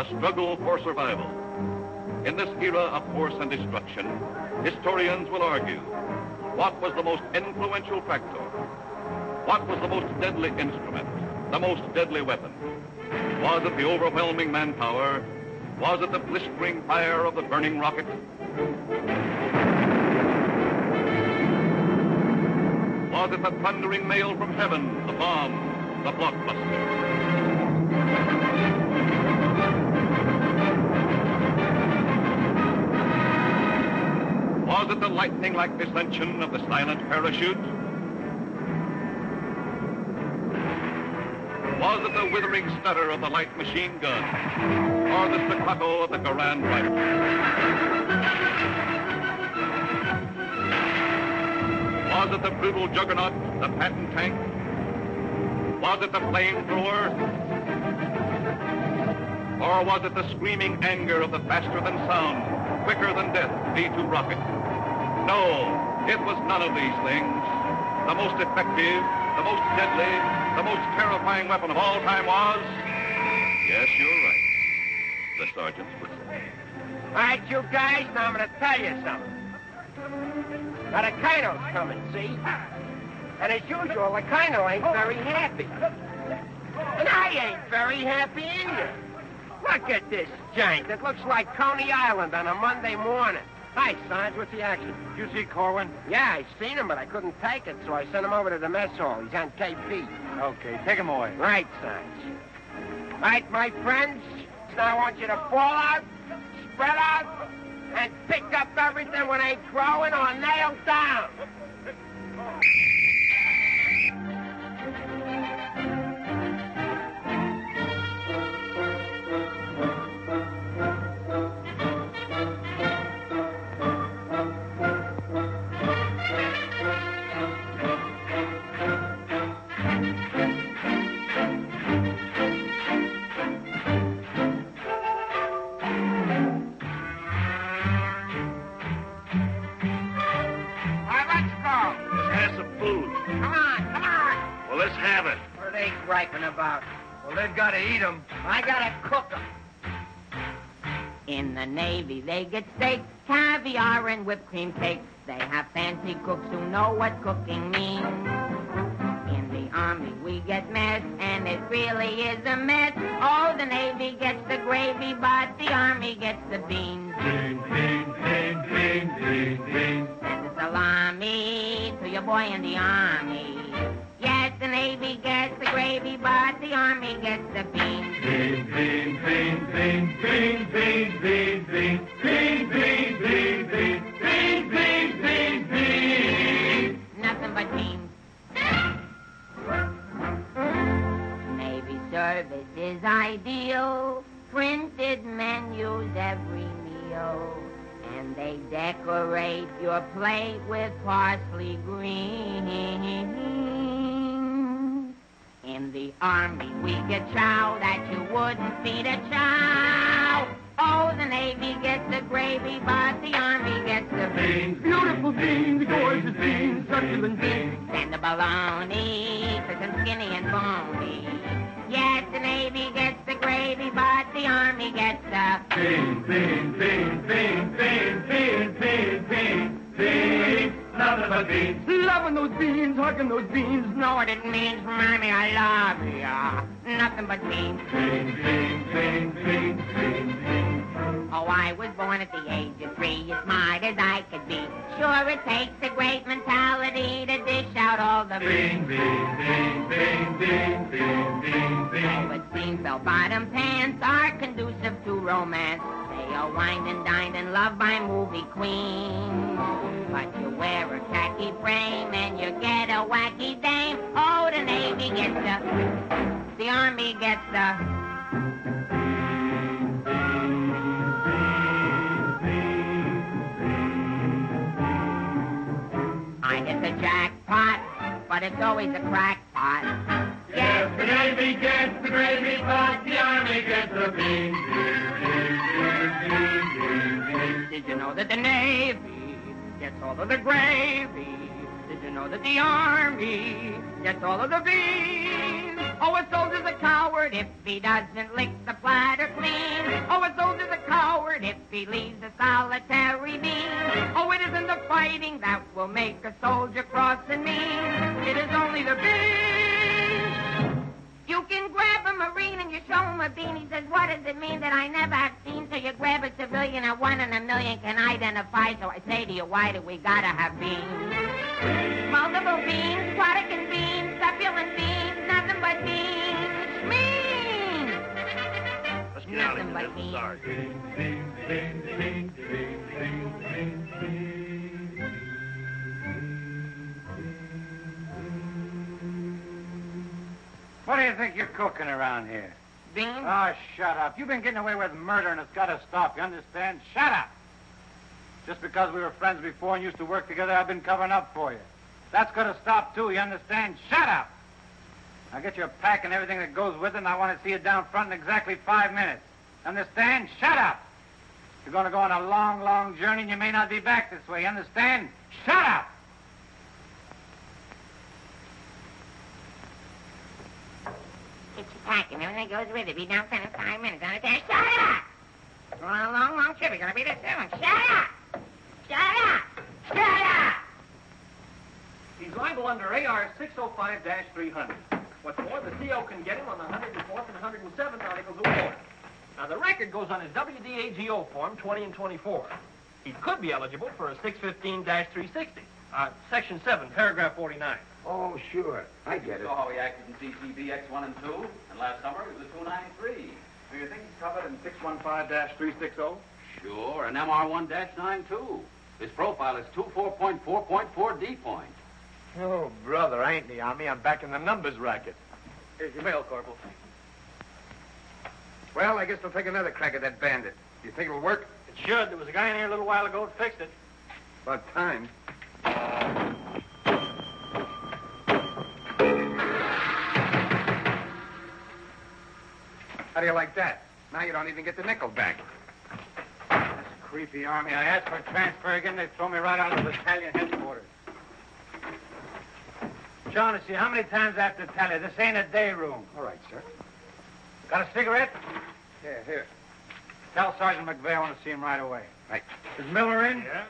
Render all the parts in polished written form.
a struggle for survival. In this era of force and destruction, historians will argue, what was the most influential factor? What was the most deadly instrument, the most deadly weapon? Was it the overwhelming manpower? Was it the blistering fire of the burning rocket? Was it the thundering mail from heaven, the bomb, the blockbuster? Was it the lightning-like descension of the silent parachute? Was it the withering stutter of the light machine gun? Or the staccato of the Garand rifle? Was it the brutal juggernaut, the Patton tank? Was it the flamethrower? Or was it the screaming anger of the faster-than-sound, quicker-than-death V-2 rocket? No, it was none of these things. The most effective, the most deadly, the most terrifying weapon of all time was... Yes, you're right. The sergeant's whistle. All right, you guys, now I'm going to tell you something. Now, the colonel's coming, see? And as usual, the colonel ain't very happy. And I ain't very happy either. Look at this jank. It looks like Coney Island on a Monday morning. Hi, Sarge, what's the action? You see Korwin? Yeah, I seen him, but I couldn't take it, so I sent him over to the mess hall. He's on KP. Okay, take him away. Right, Sarge. All right, my friends, now I want you to fall out, spread out, and pick up everything when they growing or nailed down. Griping about? Well, they've got to eat them. I gotta cook them. In the Navy, they get steak, caviar, and whipped cream cake. They have fancy cooks who know what cooking means. In the Army, we get mess, and it really is a mess. Oh, the Navy gets the gravy, but the Army gets the beans. Beans, beans, beans, beans, beans, beans. Send a salami to your boy in the Army. Yes, the Navy gets the gravy, but the Army gets the beans. Beans, beans, beans, beans, beans, beans, beans, beans, beans, beans, beans, beans, beans, beans, beans, beans. Nothing but beans. Navy service is ideal. Printed menus every meal. And they decorate your plate with parsley greens. In the Army, we get chow that you wouldn't feed a chow. Oh, the Navy gets the gravy, but the Army gets the beans. Beautiful beans, gorgeous beans, succulent beans. And the bologna, crisp and skinny and bony. Yes, the Navy gets the gravy, but the Army gets the beans, beans, beans, beans, beans, beans, beans, beans, beans. Nothing but beans. Loving those beans, hugging those beans. Know what it means from Army, I love ya. Nothing but beans. Beans, beans, beans, beans, beans, beans. Oh, I was born at the age of 3, as smart as I could be. Sure, it takes a great mentality to dish out all the beans, beans, beans, beans, beans, beans, beans, beans. Oh, it seems bell-bottom pants are conducive to romance. They are wined and dined and loved by movie queens. But you wear a khaki frame and you get a wacky dame. Oh, the Navy gets the Army gets the... I get the jackpot, but it's always a crackpot. Yes, the Navy gets the gravy, but the Army gets the beans. Did you know that the Navy gets all of the gravy? Did you know that the Army gets all of the beans? Oh, a soldier's a coward if he doesn't lick the platter clean. Oh, a soldier's a coward if he leaves a solitary bean. Oh, it isn't the fighting that will make a soldier cross and mean. It is only the bean. You can grab a Marine and you show him a bean. He says, what does it mean that I never have seen? So you grab a civilian and 1 in a million can identify. So I say to you, why do we gotta have beans? Multiple beans, Protestant beans, succulent beans, nothing but beans. Beans! Let's get out of Nothing here, but Neville. Sorry. What do you think you're cooking around here? Beans? Oh, shut up. You've been getting away with murder, and it's got to stop. You understand? Shut up. Just because we were friends before and used to work together, I've been covering up for you. That's got to stop, too. You understand? Shut up. Now get your pack and everything that goes with it, and I want to see you down front in exactly 5 minutes. Understand? Shut up. You're going to go on a long, long journey, and you may not be back this way. You understand? Shut up. Get your pack and everything goes with it. Be down in 5 minutes. Understand? Shut up! We're on a long, long trip. You're gonna be there soon. Shut up! Shut up! Shut up! He's liable under AR 605-300. What's more, the CO can get him on the 104th and 107th Articles of War. Now, the record goes on his WDAGO form 20 and 24. He could be eligible for a 615-360. Section 7, paragraph 49. Oh, sure. I get it. saw how he acted in CCB X1 and 2, and last summer he was a 293. Do you think he's covered in 615-360? Sure, and MR1-9 too. His profile is 24.4.4 D point. Oh, brother, I ain't in the Army. I'm back in the numbers racket. Here's your mail, Corporal. Well, I guess we'll take another crack at that bandit. Do you think it'll work? It should. There was a guy in here a little while ago that fixed it. About time. How do you like that? Now you don't even get the nickel back. This creepy Army. I asked for a transfer again. They throw me right out of the battalion headquarters. Shaughnessy, how many times I have to tell you? This ain't a day room. All right, sir. Got a cigarette? Yeah, here. Tell Sergeant McVeigh I want to see him right away. Right. Is Miller in? Yeah?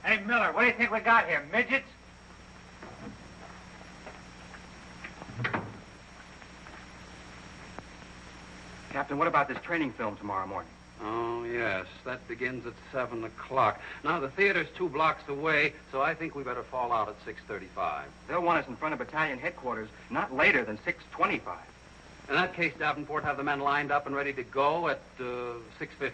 Hey, Miller, what do you think we got here? Midgets? Captain, what about this training film tomorrow morning? Oh, yes. That begins at 7 o'clock. Now, the theater's 2 blocks away, so I think we better fall out at 6:35. They'll want us in front of battalion headquarters not later than 6:25. In that case, Davenport, have the men lined up and ready to go at 6:50.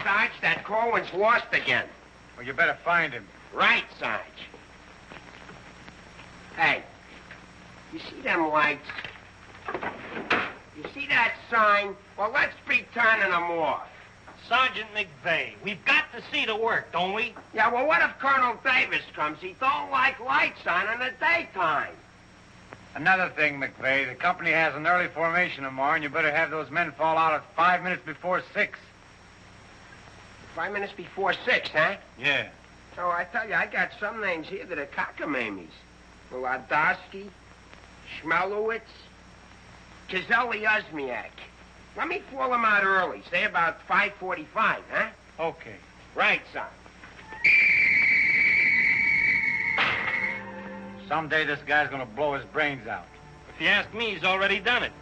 Sarge, that Korwin's lost again. Well, you better find him. Right, Sarge. Hey, you see them lights? You see that sign? Well, let's be turning them off. Sergeant McVeigh, we've got to see the work, don't we? Yeah, well, what if Colonel Davis comes? He don't like lights on in the daytime. Another thing, McVeigh, the company has an early formation tomorrow, and you better have those men fall out at 5 minutes before 6. 5 minutes before 6, huh? Yeah. Oh, I tell you, I got some names here that are cockamammies. Wladowski, Schmelowitz, Kazeli Uzmiak. Let me fall them out early, say about 5:45, huh? Okay. Right, son. Someday this guy's gonna blow his brains out. If you ask me, he's already done it.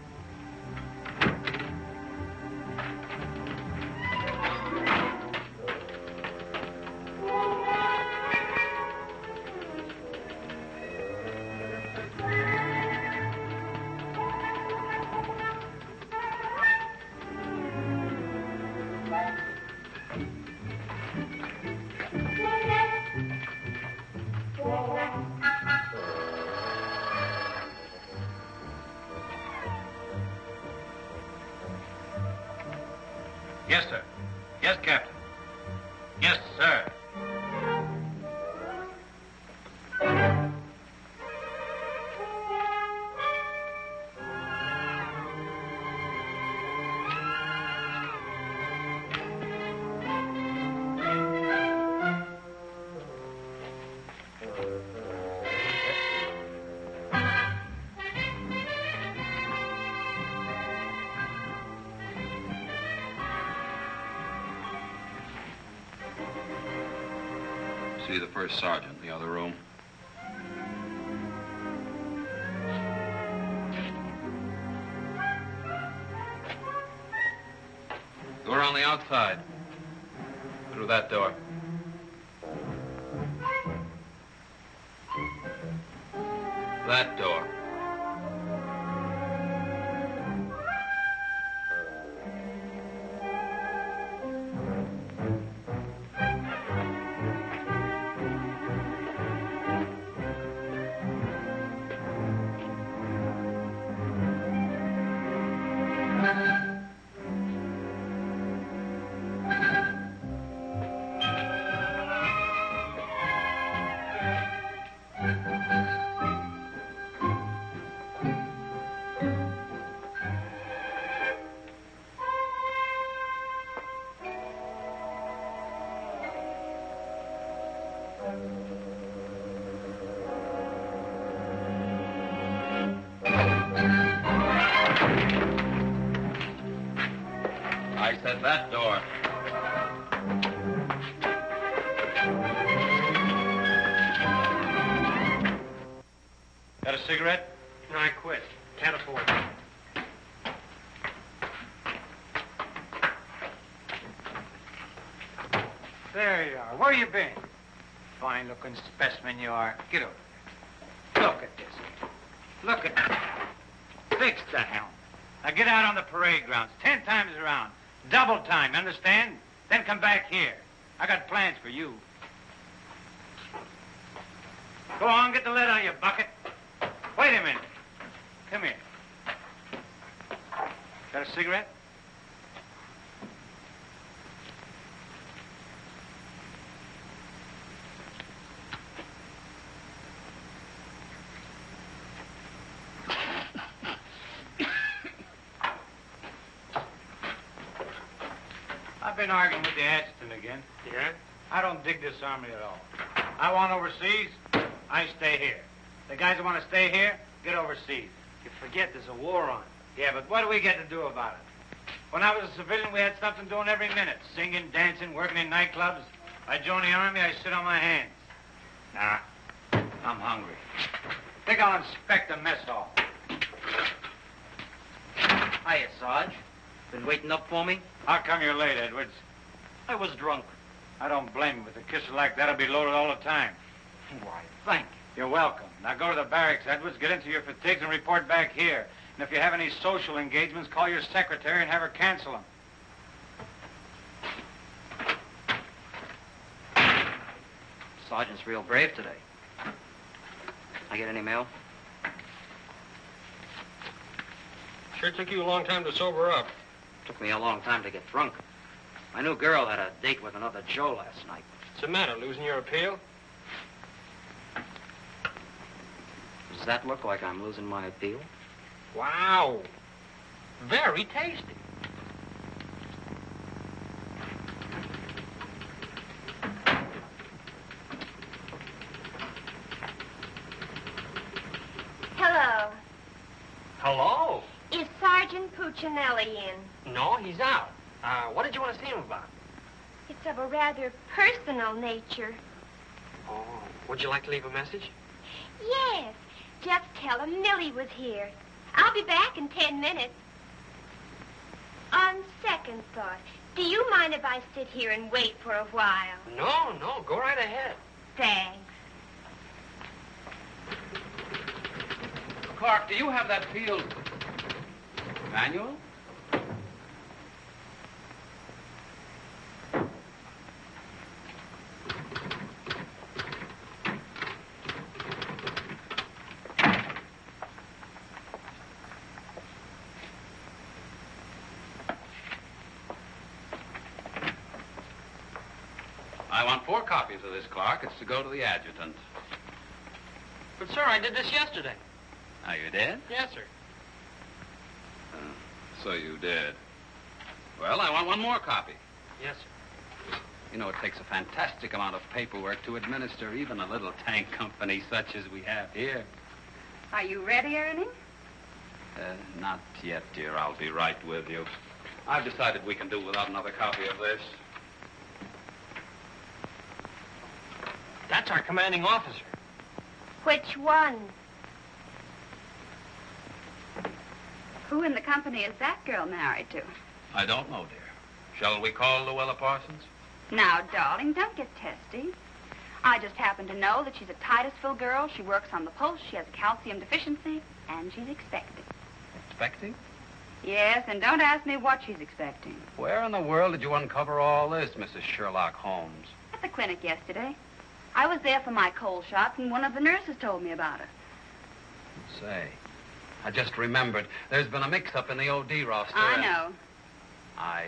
see the first sergeant in the other room. Door on the outside. Through that door. That door. I said that door. Got a cigarette? No, I quit. Can't afford it. There you are. Where you been? Fine-looking specimen you are. Get over here. Look at this. Look at this. Fix the helm. Now get out on the parade grounds 10 times around. Double time, understand? Then come back here. I got plans for you. Go on, get the lid on your bucket. Wait a minute. Come here. Got a cigarette? I've been arguing with the adjutant again. Yeah? I don't dig this army at all. I want overseas, I stay here. The guys that want to stay here, get overseas. You forget there's a war on. Yeah, but what do we get to do about it? When I was a civilian, we had something doing every minute. Singing, dancing, working in nightclubs. I joined the army, I sit on my hands. Nah, I'm hungry. Think I'll inspect the mess hall. Hiya, Sarge. Been waiting up for me? How come you're late, Edwards? I was drunk. I don't blame you. With a kisser like that, I'll be loaded all the time. Why, thank you. You're welcome. Now go to the barracks, Edwards, get into your fatigues and report back here. And if you have any social engagements, call your secretary and have her cancel them. Sergeant's real brave today. I get any mail? Sure took you a long time to sober up. Took me a long time to get drunk. My new girl had a date with another Joe last night. What's the matter, losing your appeal? Does that look like I'm losing my appeal? Wow. Very tasty. Hello. Hello. Is Sergeant Puccinelli in? No, he's out. What did you want to see him about? It's of a rather personal nature. Oh, would you like to leave a message? Yes. Just tell him Millie was here. I'll be back in 10 minutes. On second thought, do you mind if I sit here and wait for a while? No, go right ahead. Thanks. Clark, do you have that field manual? I want 4 copies of this, Clark. It's to go to the adjutant. But, sir, I did this yesterday. Oh, you did? Yes, sir. So you did. Well, I want 1 more copy. Yes, sir. You know, it takes a fantastic amount of paperwork to administer even a little tank company such as we have here. Are you ready, Ernie? Not yet, dear. I'll be right with you. I've decided we can do without another copy of this. That's our commanding officer. Which one? Who in the company is that girl married to? I don't know, dear. Shall we call Luella Parsons? Now, darling, don't get testy. I just happen to know that she's a Titusville girl. She works on the post. She has a calcium deficiency, and she's expecting. Expecting? Yes, and don't ask me what she's expecting. Where in the world did you uncover all this, Mrs. Sherlock Holmes? At the clinic yesterday. I was there for my cold shots, and one of the nurses told me about it. Say, I just remembered. There's been a mix-up in the OD roster. I know. I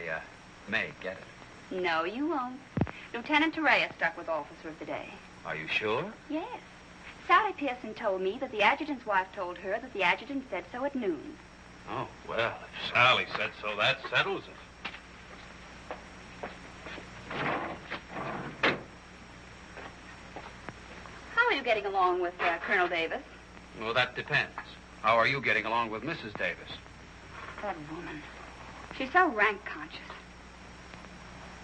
may get it. No, you won't. Lieutenant Torrea stuck with Officer of the Day. Are you sure? Yes. Sally Pearson told me that the adjutant's wife told her that the adjutant said so at noon. Oh, well, if Sally said so, that settles it. How are you getting along with Colonel Davis? Well, that depends. How are you getting along with Mrs. Davis? That woman. She's so rank conscious.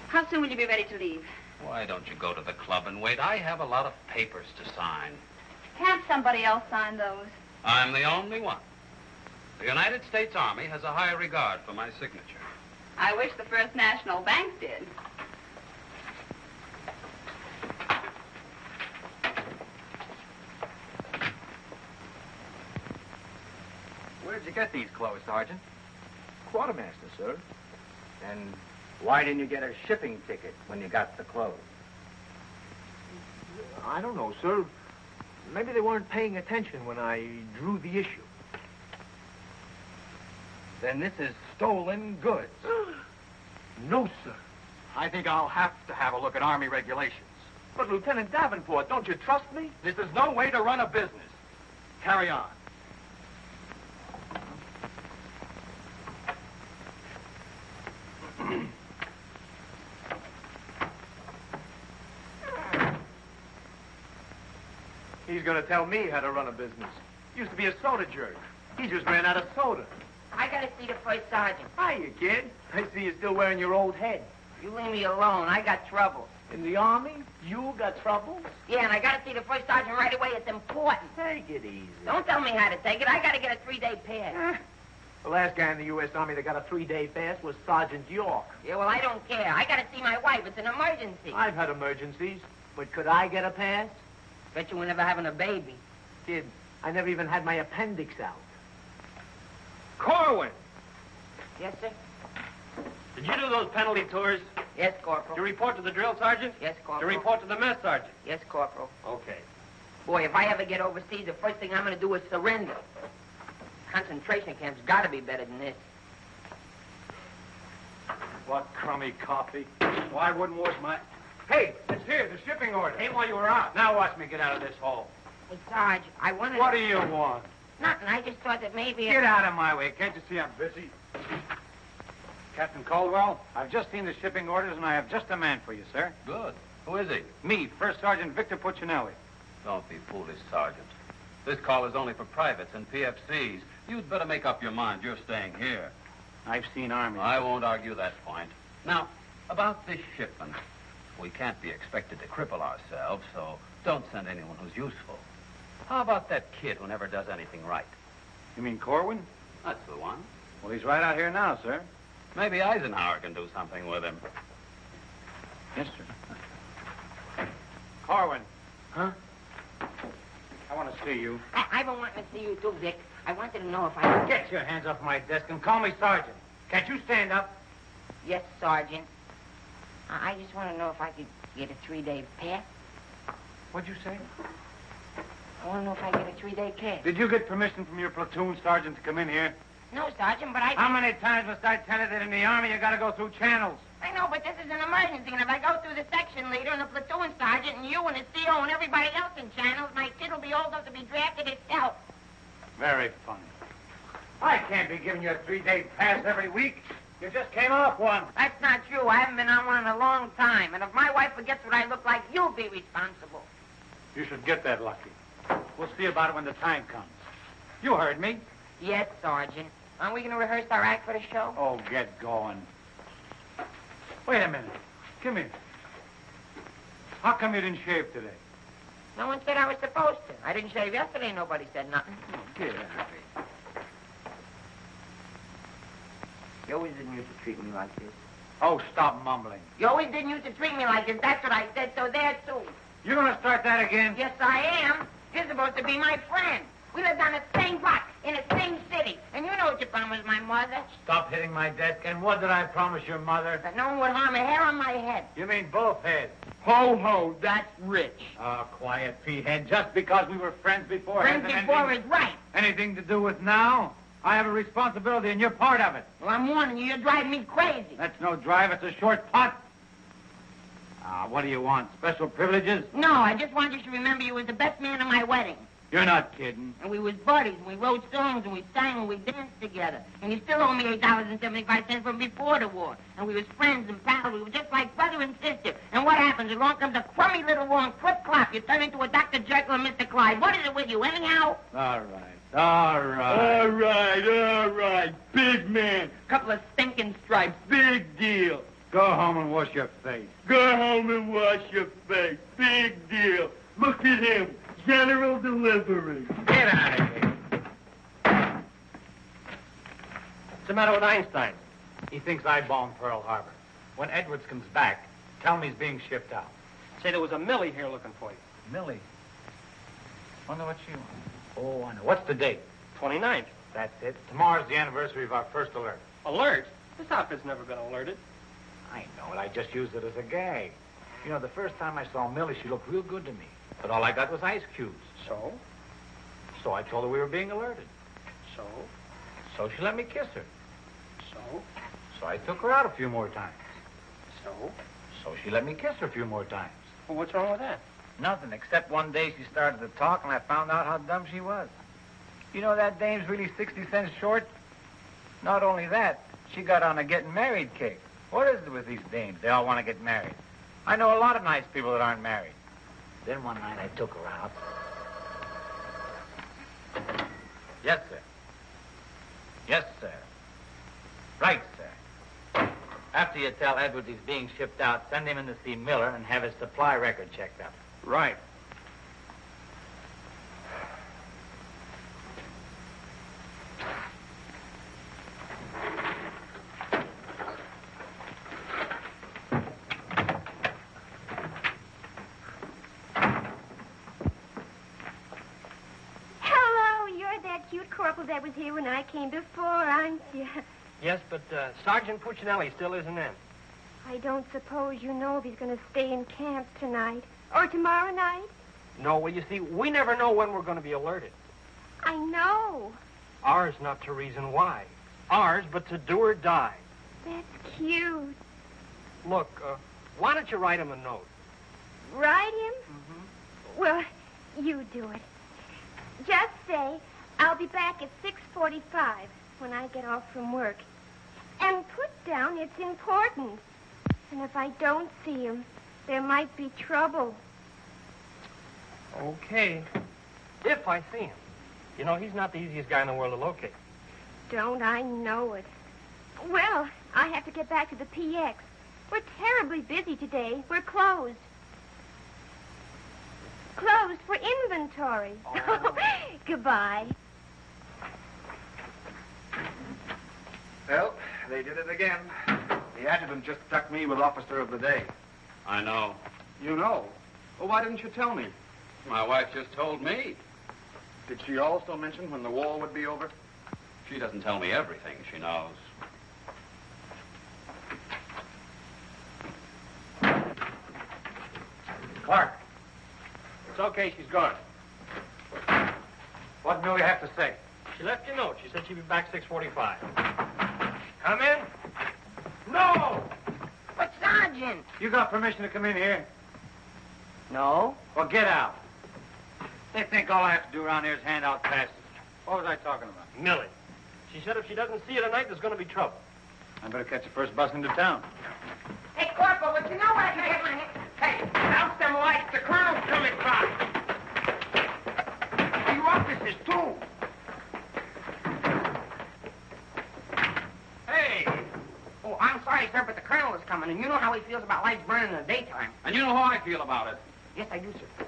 How soon will you be ready to leave? Why don't you go to the club and wait? I have a lot of papers to sign. Can't somebody else sign those? I'm the only one. The United States Army has a high regard for my signature. I wish the First National Bank did. Where'd you get these clothes, Sergeant? Quartermaster, sir. And why didn't you get a shipping ticket when you got the clothes? I don't know, sir. Maybe they weren't paying attention when I drew the issue. Then this is stolen goods. No, sir. I think I'll have to have a look at Army regulations. But, Lieutenant Davenport, don't you trust me? This is no way to run a business. Carry on. He's going to tell me how to run a business. Used to be a soda jerk. He just ran out of soda. I gotta see the first sergeant. Hiya, kid. I see you're still wearing your old head. You leave me alone. I got trouble. In the Army? You got trouble? Yeah, and I gotta see the first sergeant right away. It's important. Take it easy. Don't tell me how to take it. I gotta get a 3-day pass. The last guy in the U.S. Army that got a 3-day pass was Sergeant York. Yeah, well, I don't care. I gotta see my wife. It's an emergency. I've had emergencies, but could I get a pass? Bet you were never having a baby. Kid, I never even had my appendix out. Korwin! Yes, sir? Did you do those penalty tours? Yes, Corporal. To report to the drill sergeant? Yes, To Corporal. report to the mess sergeant? Yes, Corporal. Okay. Boy, if I ever get overseas, the first thing I'm gonna do is surrender. Concentration camp's gotta be better than this. What crummy coffee. Why wouldn't wash my... Hey, it's here, the shipping order. Hey, while you were out. Now watch me get out of this hole. Hey, Sarge, I wanted... What do you want? Nothing. I just thought that maybe... Get out of my way. Can't you see I'm busy? Captain Caldwell, I've just seen the shipping orders, and I have just a man for you, sir. Good. Who is he? Me, First Sergeant Victor Puccinelli. Don't be foolish, Sergeant. This call is only for privates and PFCs. You'd better make up your mind. You're staying here. I've seen Army. I won't argue that point. Now, about this shipment. We can't be expected to cripple ourselves, so don't send anyone who's useful. How about that kid who never does anything right? You mean Korwin? That's the one. Well, he's right out here now, sir. Maybe Eisenhower can do something with him. Yes, sir. Korwin. Huh? I want to see you. I've been wanting to see you too, Vic. I wanted to know if I... Get your hands off my desk and call me Sergeant. Can't you stand up? Yes, Sergeant. I just want to know if I could get a 3-day pass. What'd you say? I want to know if I get a 3-day pass. Did you get permission from your platoon sergeant to come in here? No, Sergeant, but I... How many times must I tell you that in the Army you got to go through channels? I know, but this is an emergency, and if I go through the section leader and the platoon sergeant and you and the CO and everybody else in channels, my kid will be old enough to be drafted itself. Very funny. I can't be giving you a 3-day pass every week. You just came off one. That's not true. I haven't been on one in a long time, and if my wife forgets what I look like, you'll be responsible. You should get that lucky. We'll see about it when the time comes. You heard me. Yes, Sergeant. Aren't we going to rehearse our act for the show? Oh, get going. Wait a minute. Come here. How come you didn't shave today? No one said I was supposed to. I didn't shave yesterday. Nobody said nothing. Oh, get out of here. You always didn't used to treat me like this. Oh, stop mumbling. You always didn't used to treat me like this. That's what I said, so there, too. You're going to start that again? Yes, I am. You're supposed to be my friend. We lived on the same block, in the same city. And you know what you promised my mother. Stop hitting my desk. And what did I promise your mother? That no one would harm a hair on my head. You mean both heads? Ho, ho, that's rich. Oh, quiet, P-head. Just because we were friends before... Friends before is right. Anything to do with now? I have a responsibility, and you're part of it. Well, I'm warning you. You're driving me crazy. That's no drive. It's a short putt. What do you want? Special privileges? No, I just want you to remember you was the best man at my wedding. You're not kidding. And we was buddies, and we wrote songs, and we sang, and we danced together. And you still owe me $8.75 from before the war. And we was friends and pals. We were just like brother and sister. And what happens? Along comes a crummy little war and clip-clop. You turn into a Dr. Jekyll and Mr. Clyde. What is it with you, anyhow? All right. Big man. Couple of stinking stripes. Big deal. Go home and wash your face. Go home and wash your face. Big deal. Look at him. General delivery. Get out of here. What's the matter with Einstein? He thinks I bombed Pearl Harbor. When Edwards comes back, tell him he's being shipped out. Say there was a Millie here looking for you. Millie? Wonder what she wants. Oh, I know. What's the date? 29th. That's it. Tomorrow's the anniversary of our first alert. Alert? This outfit's never been alerted. I know it. I just used it as a gag. You know, the first time I saw Millie, she looked real good to me. But all I got was ice cubes. So? So I told her we were being alerted. So? So she let me kiss her. So? So I took her out a few more times. So? So she let me kiss her a few more times. Well, what's wrong with that? Nothing, except one day she started to talk and I found out how dumb she was. You know that dame's really 60 cents short? Not only that, she got on a getting married kick. What is it with these dames? They all want to get married. I know a lot of nice people that aren't married. Then one night I took her out. Yes, sir. Yes, sir. Right, sir. After you tell Edwards he's being shipped out, send him in to see Miller and have his supply record checked up. Right. That was here when I came before, aren't you? Yes, but Sergeant Puccinelli still isn't in. I don't suppose you know if he's going to stay in camp tonight or tomorrow night? No, well, you see, we never know when we're going to be alerted. I know. Ours not to reason why. Ours, but to do or die. That's cute. Look, why don't you write him a note? Write him? Mm-hmm. Well, you do it. Just say, I'll be back at 6:45 when I get off from work. And put down it's important. And if I don't see him, there might be trouble. Okay. If I see him. You know, he's not the easiest guy in the world to locate. Don't I know it? Well, I have to get back to the PX. We're terribly busy today. We're closed. Closed for inventory. Oh. Goodbye. Well, they did it again. The adjutant just stuck me with Officer of the Day. I know. You know? Well, why didn't you tell me? My wife just told me. Did she also mention when the war would be over? She doesn't tell me everything she knows. Clark. It's okay, she's gone. What do we have to say? She left you a note. She said she'd be back 6:45. Come in. No! But, Sergeant! You got permission to come in here? No. Well, get out. They think all I have to do around here is hand out passes. What was I talking about? Millie. She said if she doesn't see you tonight, there's going to be trouble. I better catch the first bus into town. Hey, Corporal, but you know what I can get my hand... Hey, douse them lights. The colonel's coming by. You officers, too. Hey! Oh, I'm sorry, sir, but the colonel is coming, and you know how he feels about lights burning in the daytime. And you know how I feel about it. Yes, I do, sir.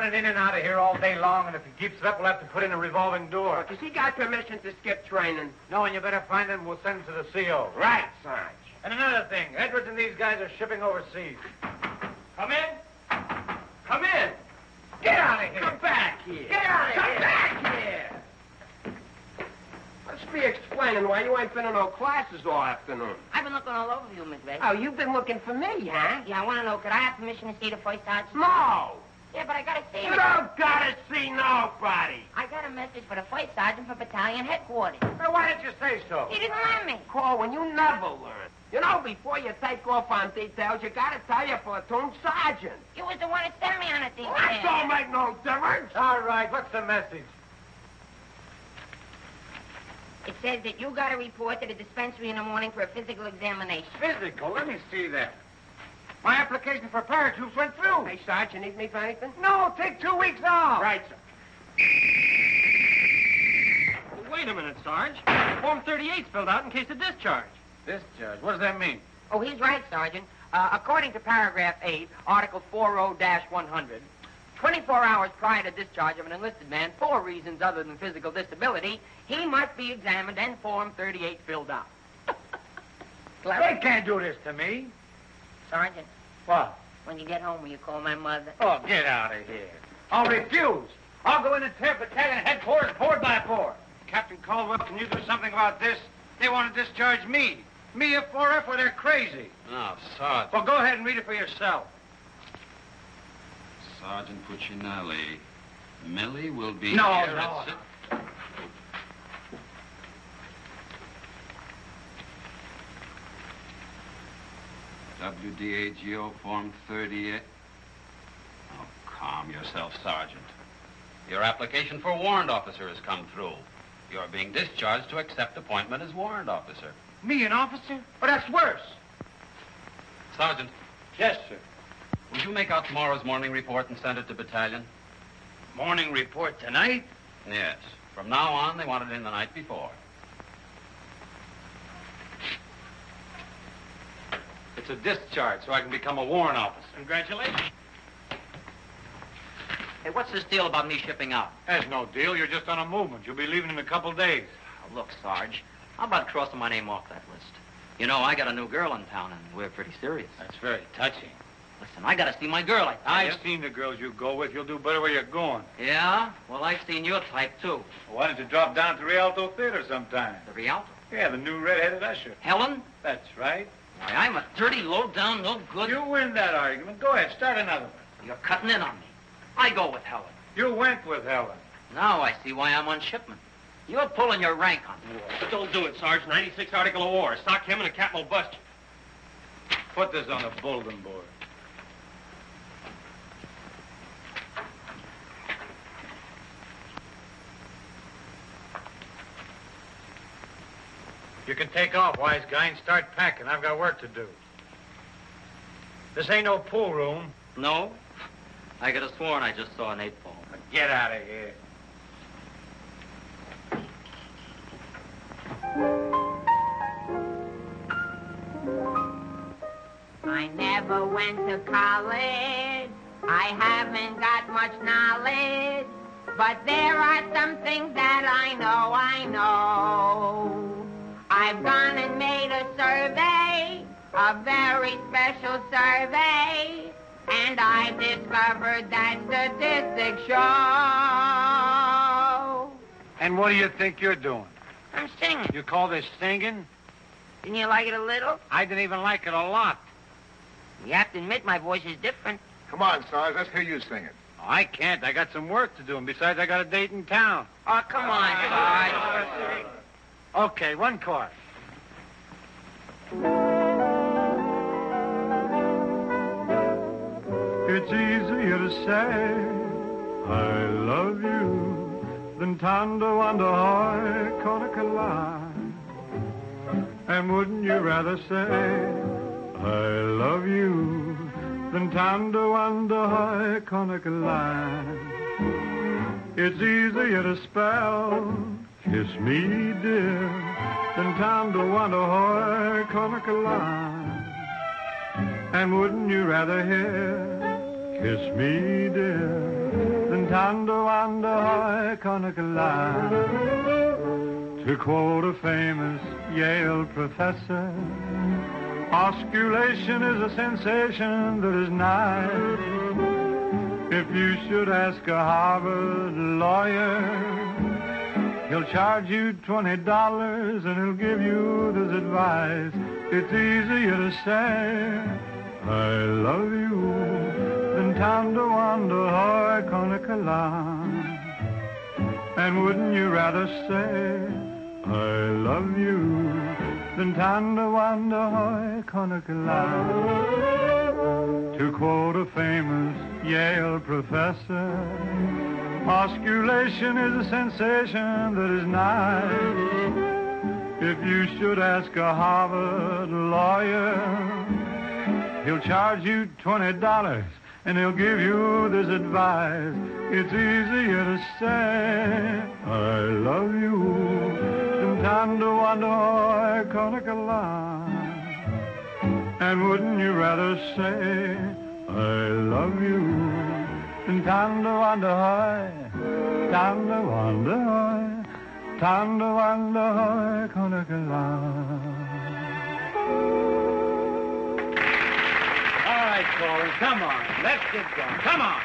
running in and out of here all day long, and if he keeps it up, we'll have to put in a revolving door. Does he got permission to skip training? No, and you better find him. We'll send him to the CO. Right, Sarge. And another thing, Edwards and these guys are shipping overseas. Come in. Come in. Get out of here. Come back here. Get out of here. Come back here. Must be explaining why you ain't been in no classes all afternoon. I've been looking all over you, Miss Ray. Oh, you've been looking for me, huh? Yeah, I want to know, could I have permission to see the first sergeant? No. Yeah, but I got to see You him. don't gotta see nobody. I got a message for the first sergeant for battalion headquarters. Now, why didn't you say so? He didn't let me. Corwin, you never learn. You know, before you take off on details, you gotta tell your platoon sergeant. You was the one that sent me on a detail. That don't make no difference. All right, what's the message? It says that you got to report to the dispensary in the morning for a physical examination. Physical? Let me see that. My application for paratroops went through. Hey, Sarge, you need me for anything? No, take 2 weeks off. Right, sir. Well, wait a minute, Sarge. Form 38's filled out in case of discharge. Discharge? What does that mean? Oh, he's right, Sergeant. According to paragraph 8, Article 40-100, 24 hours prior to discharge of an enlisted man for reasons other than physical disability, he must be examined and Form 38 filled out. They can't do this to me. Sergeant, What? when you get home, will you call my mother? Oh, get out of here. I'll refuse. I'll go in and tear battalion headquarters board by board. Captain Caldwell, can you do something about this? They want to discharge me. Me a 4F where they're crazy. Now, Sergeant. Well, go ahead and read it for yourself. Sergeant Puccinelli. Millie will be No, here no. at WDAGO Form 38. Oh, calm yourself, Sergeant. Your application for warrant officer has come through. You're being discharged to accept appointment as warrant officer. Me, an officer? But that's worse. Sergeant, Yes, sir. will you make out tomorrow's morning report and send it to battalion? Morning report tonight? Yes. From now on, they want it in the night before. It's a discharge, so I can become a warrant officer. Congratulations. Hey, what's this deal about me shipping out? There's no deal. You're just on a movement. You'll be leaving in a couple days. Oh, look, Sarge, how about crossing my name off that list? You know, I got a new girl in town, and we're pretty serious. That's very touching. Listen, I got to see my girl, I tell I've you. seen the girls you go with. You'll do better where you're going. Yeah? Well, I've seen your type, too. Why don't you drop down to Rialto Theater sometime? The Rialto. Yeah, the new red-headed usher. Helen? That's right. Why, I'm a dirty, low-down, no good... You win that argument. Go ahead, start another one. You're cutting in on me. I go with Helen. You went with Helen. Now I see why I'm on shipment. You're pulling your rank on me. But don't do it, Sarge. 96 Article of War. Sock him and the captain will bust you. Put this on the bulletin board. You can take off, wise guy, and start packing. I've got work to do. This ain't no pool room. No? I could have sworn I just saw an 8-ball. Get out of here. I never went to college. I haven't got much knowledge. But there are some things that I know. I've gone and made a survey, a very special survey, and I've discovered that statistics show. And what do you think you're doing? I'm singing. You call this singing? Didn't you like it a little? I didn't even like it a lot. You have to admit my voice is different. Come on, Sarge, let's hear you sing it. Oh, I can't. I got some work to do, and besides, I got a date in town. Oh, come on, Sarge. Okay, one chord. It's easier to say I love you than tando under harkonikala. And wouldn't you rather say I love you than tando under harkonikala? It's easier to spell kiss me dear than tando under harkonikala. And wouldn't you rather hear kiss me, dear, Tando and I to quote a famous Yale professor, osculation is a sensation that is nice. If you should ask a Harvard lawyer, he'll charge you $20 and he'll give you this advice. It's easier to say, I love you, than Tando and I And wouldn't you rather say, I love you, than Tando and I To quote a famous Yale professor, osculation is a sensation that is nice. If you should ask a Harvard lawyer, he'll charge you $20 and he'll give you this advice. It's easier to say, I love you, than Tando and I And wouldn't you rather say, I love you, than Tando and I, Tando and I, Tando and I All right, Corwin, come on. Let's get going. Come on.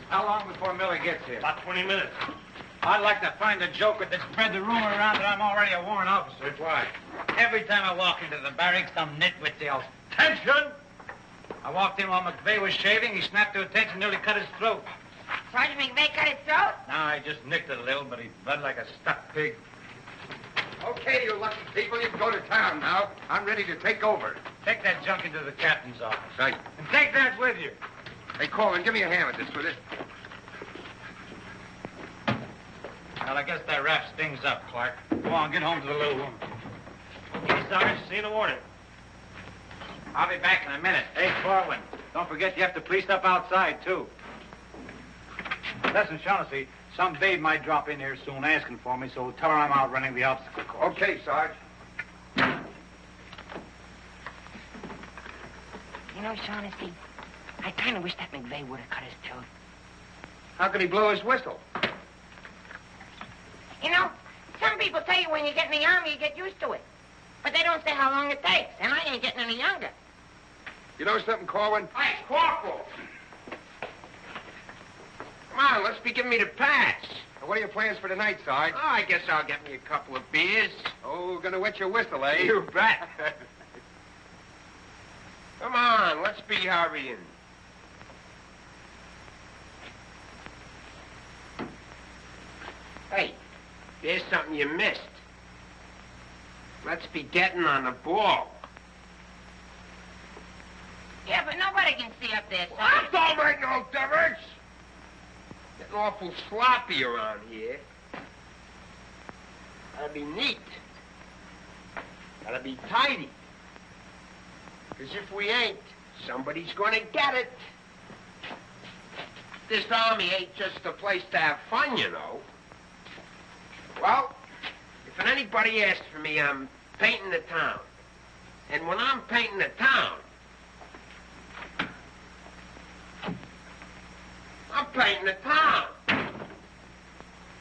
How long before Millie gets here? About 20 minutes. I'd like to find a joker that spread the rumor around that I'm already a warrant officer. Why? Every time I walk into the barracks, some nitwit yells, "Attention!" I walked in while McVeigh was shaving. He snapped to attention, nearly cut his throat. Sergeant McVeigh cut his throat? No, I just nicked it a little, but he bled like a stuck pig. Okay, you lucky people, you can go to town now. I'm ready to take over. Take that junk into the captain's office. Right. And take that with you. Hey, Corwin, give me a hand with this, will you? Well, I guess that wraps things up, Clark. Go on, get home to the little woman. Okay, Sarge, see you in the morning. I'll be back in a minute. Hey, Corwin, don't forget you have to police up outside, too. Listen, Shaughnessy, some babe might drop in here soon asking for me, so tell her I'm out running the obstacle course. Okay, Sarge. You know, Shaughnessy, I kind of wish that McVeigh would have cut his throat. How can he blow his whistle? You know, some people tell you when you get in the army, you get used to it. But they don't say how long it takes, and I ain't getting any younger. You know something, Corwin? Hey, Corporal! Come on, let's be giving me the patch. What are your plans for tonight, Sarge? Oh, I guess I'll get me a couple of beers. Oh, gonna wet your whistle, eh? You bet. Come on, let's be hurrying. Hey, there's something you missed. Let's be getting on the ball. Yeah, but nobody can see up there, Well, Sergeant. that don't make no difference. Getting awful sloppy around here. Gotta be neat. Gotta be tidy. Because if we ain't, somebody's gonna get it. This army ain't just a place to have fun, you know. Well, if anybody asks for me, I'm painting the town. And when I'm painting the town, I'm painting the town.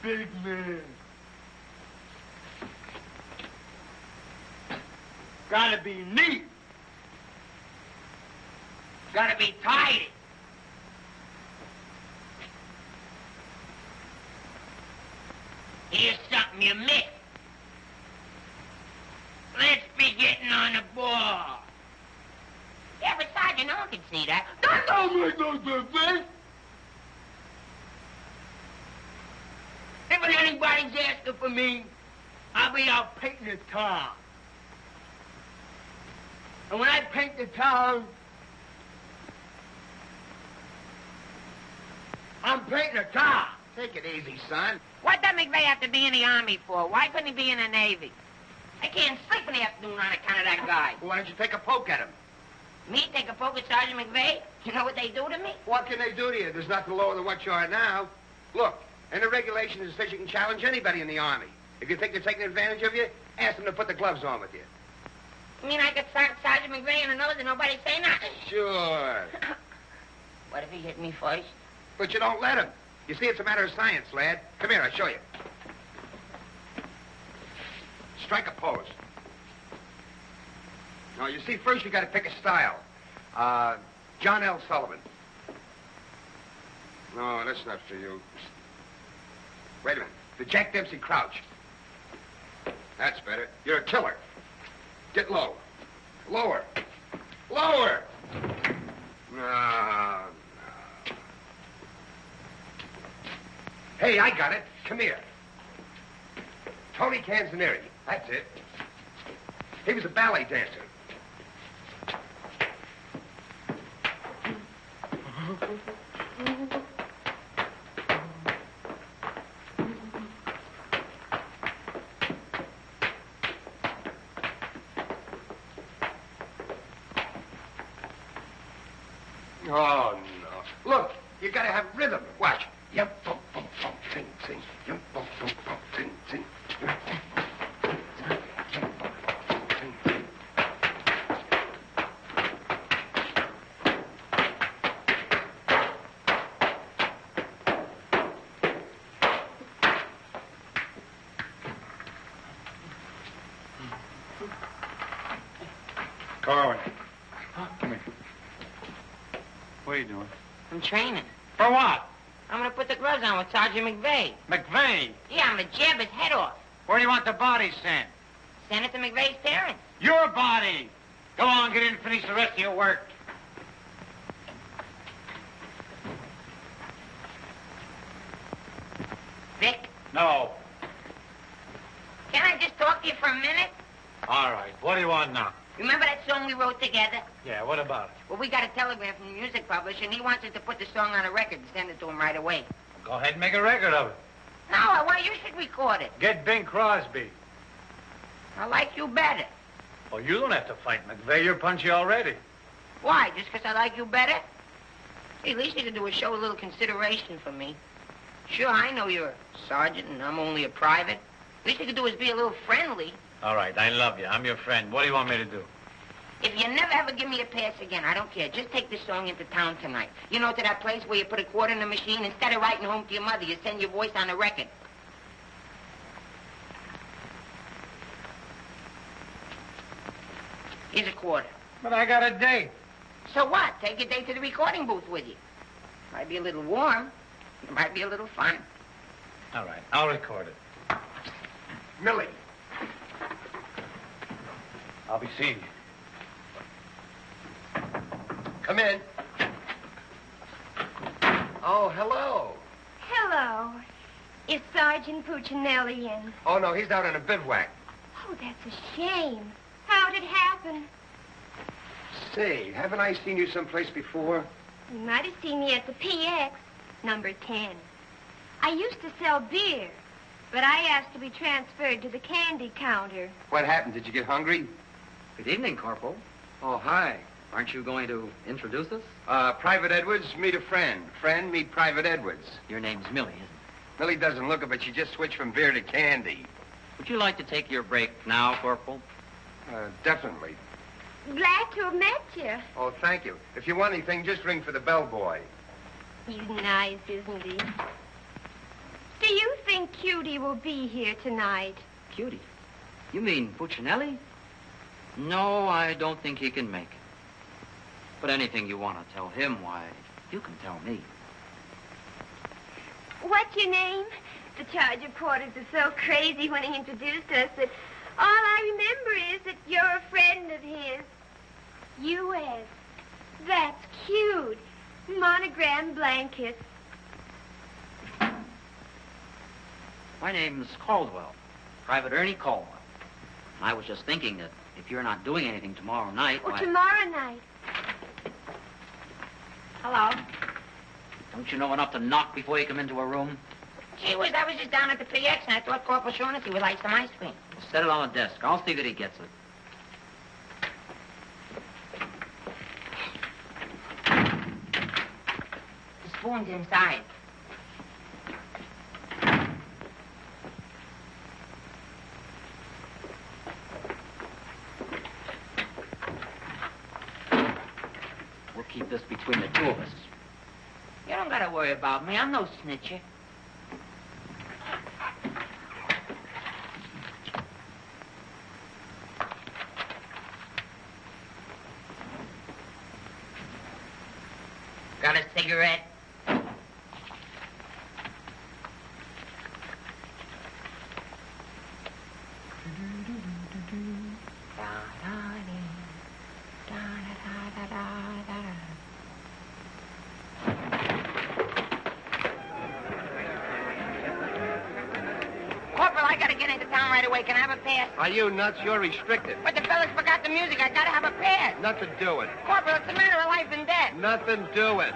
Big man. Gotta be neat. Gotta be tidy. Here's something you missed. Let's be getting on the ball. Yeah, but Sergeant, no one can see that. Don't make no difference. If anybody's asking for me, I'll be out painting the town. And when I paint the town, I'm painting the town. Take it easy, son. What does McVeigh have to be in the Army for? Why couldn't he be in the Navy? I can't sleep in the afternoon on account of that guy. Well, why don't you take a poke at him? Me take a poke at Sergeant McVeigh? You know what they do to me? What can they do to you? There's nothing lower than what you are now. Look, and the regulation is that you can challenge anybody in the Army. If you think they're taking advantage of you, ask them to put the gloves on with you. You mean I could start Sergeant McVeigh in the nose and nobody say nothing? Sure. What if he hit me first? But you don't let him. You see, it's a matter of science, lad. Come here, I'll show you. Strike a pose. Now, you see, first you got to pick a style. John L. Sullivan. No, that's not for you. Wait a minute. The Jack Dempsey Crouch. That's better. You're a killer. Get low. Lower. Lower. No. Hey, I got it. Come here. Tony Canzanieri. That's it. He was a ballet dancer. Oh, no. Look, you gotta have rhythm. Watch. Yum, bum, bum, bum, ting, ting. Yum, bum, bum, bum, ting, ting. Korwin. Come here. What are you doing? I'm training. For what? I'm gonna put the gloves on with Sergeant McVeigh. McVeigh? Yeah, I'm gonna jab his head off. Where do you want the body sent? Send it to McVeigh's parents. Your body! Go on, get in and finish the rest of your work. Vic, No. can I just talk to you for a minute? All right. What do you want now? Remember that song we wrote together? Yeah, what about it? Well, we got a telegram from the music publisher, and he wants us to put the song on a record and send it to him right away. Go ahead and make a record of it. No, I want you should record it. Get Bing Crosby. I like you better. Oh, you don't have to fight McVeigh. You're punchy already. Why? Just because I like you better? Hey, at least you can do is show a little consideration for me. Sure, I know you're a sergeant and I'm only a private. At least you can do is be a little friendly. All right, I love you. I'm your friend. What do you want me to do? If you never ever give me a pass again, I don't care. Just take this song into town tonight. You know, to that place where you put a quarter in the machine, instead of writing home to your mother, you send your voice on a record. Here's a quarter. But I got a date. So what? Take your date to the recording booth with you. Might be a little warm. It might be a little fun. All right, I'll record it. Millie. I'll be seeing you. Come in. Oh, hello. Hello. Is Sergeant Puccinelli in? Oh, no, he's down in a bivouac. Oh, that's a shame. How'd it happen? Say, haven't I seen you someplace before? You might have seen me at the PX, number 10. I used to sell beer, but I asked to be transferred to the candy counter. What happened? Did you get hungry? Good evening, Corporal. Oh, hi. Aren't you going to introduce us? Private Edwards, meet a friend. Friend, meet Private Edwards. Your name's Millie, isn't it? Millie doesn't look it, but she just switched from beer to candy. Would you like to take your break now, Corporal? Definitely. Glad to have met you. Oh, thank you. If you want anything, just ring for the bellboy. He's nice, isn't he? Do you think Cutie will be here tonight? Cutie? You mean Puccinelli? No, I don't think he can make it. But anything you want to tell him, why, you can tell me. What's your name? The charge reporters are so crazy when he introduced us that all I remember is that you're a friend of his. U.S. That's cute. Monogram blankets. My name's Caldwell, Private Ernie Caldwell. I was just thinking that if you're not doing anything tomorrow night, Oh, why... tomorrow night. Hello. Don't you know enough to knock before you come into a room? Gee whiz, I was just down at the PX and I thought Corporal Shaughnessy would like some ice cream. Set it on the desk. I'll see that he gets it. The spoon's inside. We'll keep this between the two of us. You don't gotta worry about me. I'm no snitcher. Got a cigarette? Corporal, I gotta get into town right away. Can I have a pass? Are you nuts? You're restricted. But the fellas forgot the music. I gotta have a pass. Nothing doing. Corporal, it's a matter of life and death. Nothing doing.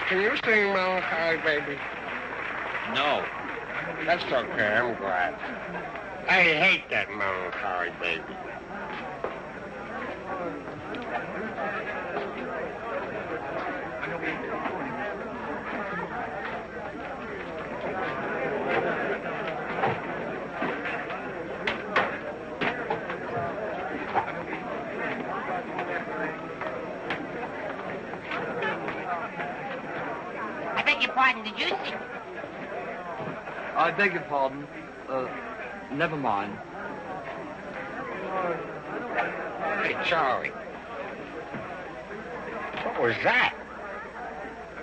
Can you sing Melancholy Baby? No. That's okay, I'm glad. I hate that Melancholy Baby. I beg your pardon, did you sing? I beg your pardon. Never mind. Hey, Charlie. What was that?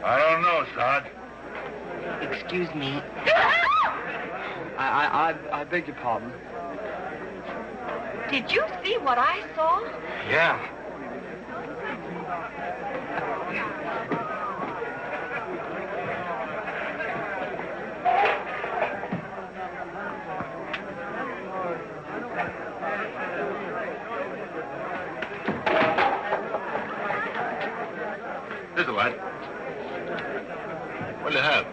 I don't know, Sarge. Excuse me. I beg your pardon. Did you see what I saw? Yeah. Here's a lad. What do you have?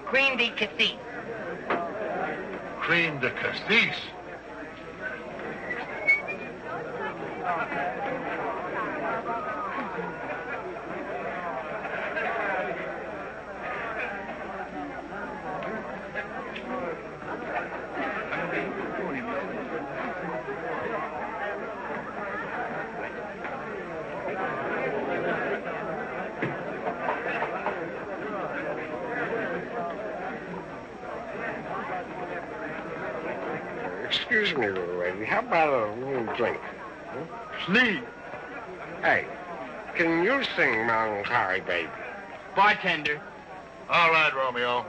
Cream de cassis. Cream de cassis. Excuse me, little lady. How about a little drink? Please. Hey, can you sing Melancholy Baby? Bartender. All right, Romeo.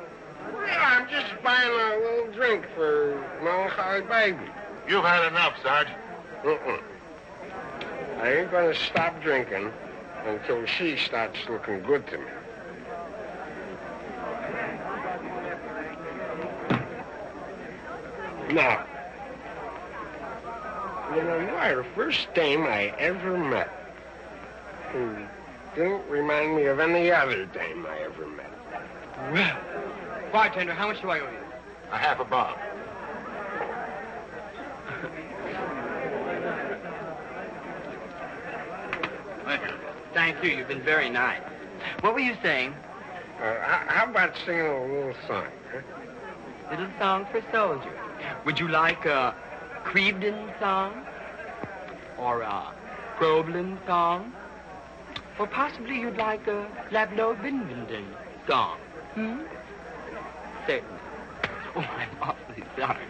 Yeah, I'm just buying a little drink for Melancholy Baby. You've had enough, Sarge. I ain't gonna stop drinking until she starts looking good to me. Now, you know, you are the first dame I ever met. Didn't remind me of any other dame I ever met. Well, bartender, how much do I owe you? A half a bob. Thank you. You've been very nice. What were you saying? How about singing a little song, huh? Little song for soldiers. Would you like a Crevedon song? Or a Groveland song? Or possibly you'd like a Lablo Bindenden song? Certainly. Oh, I'm awfully sorry.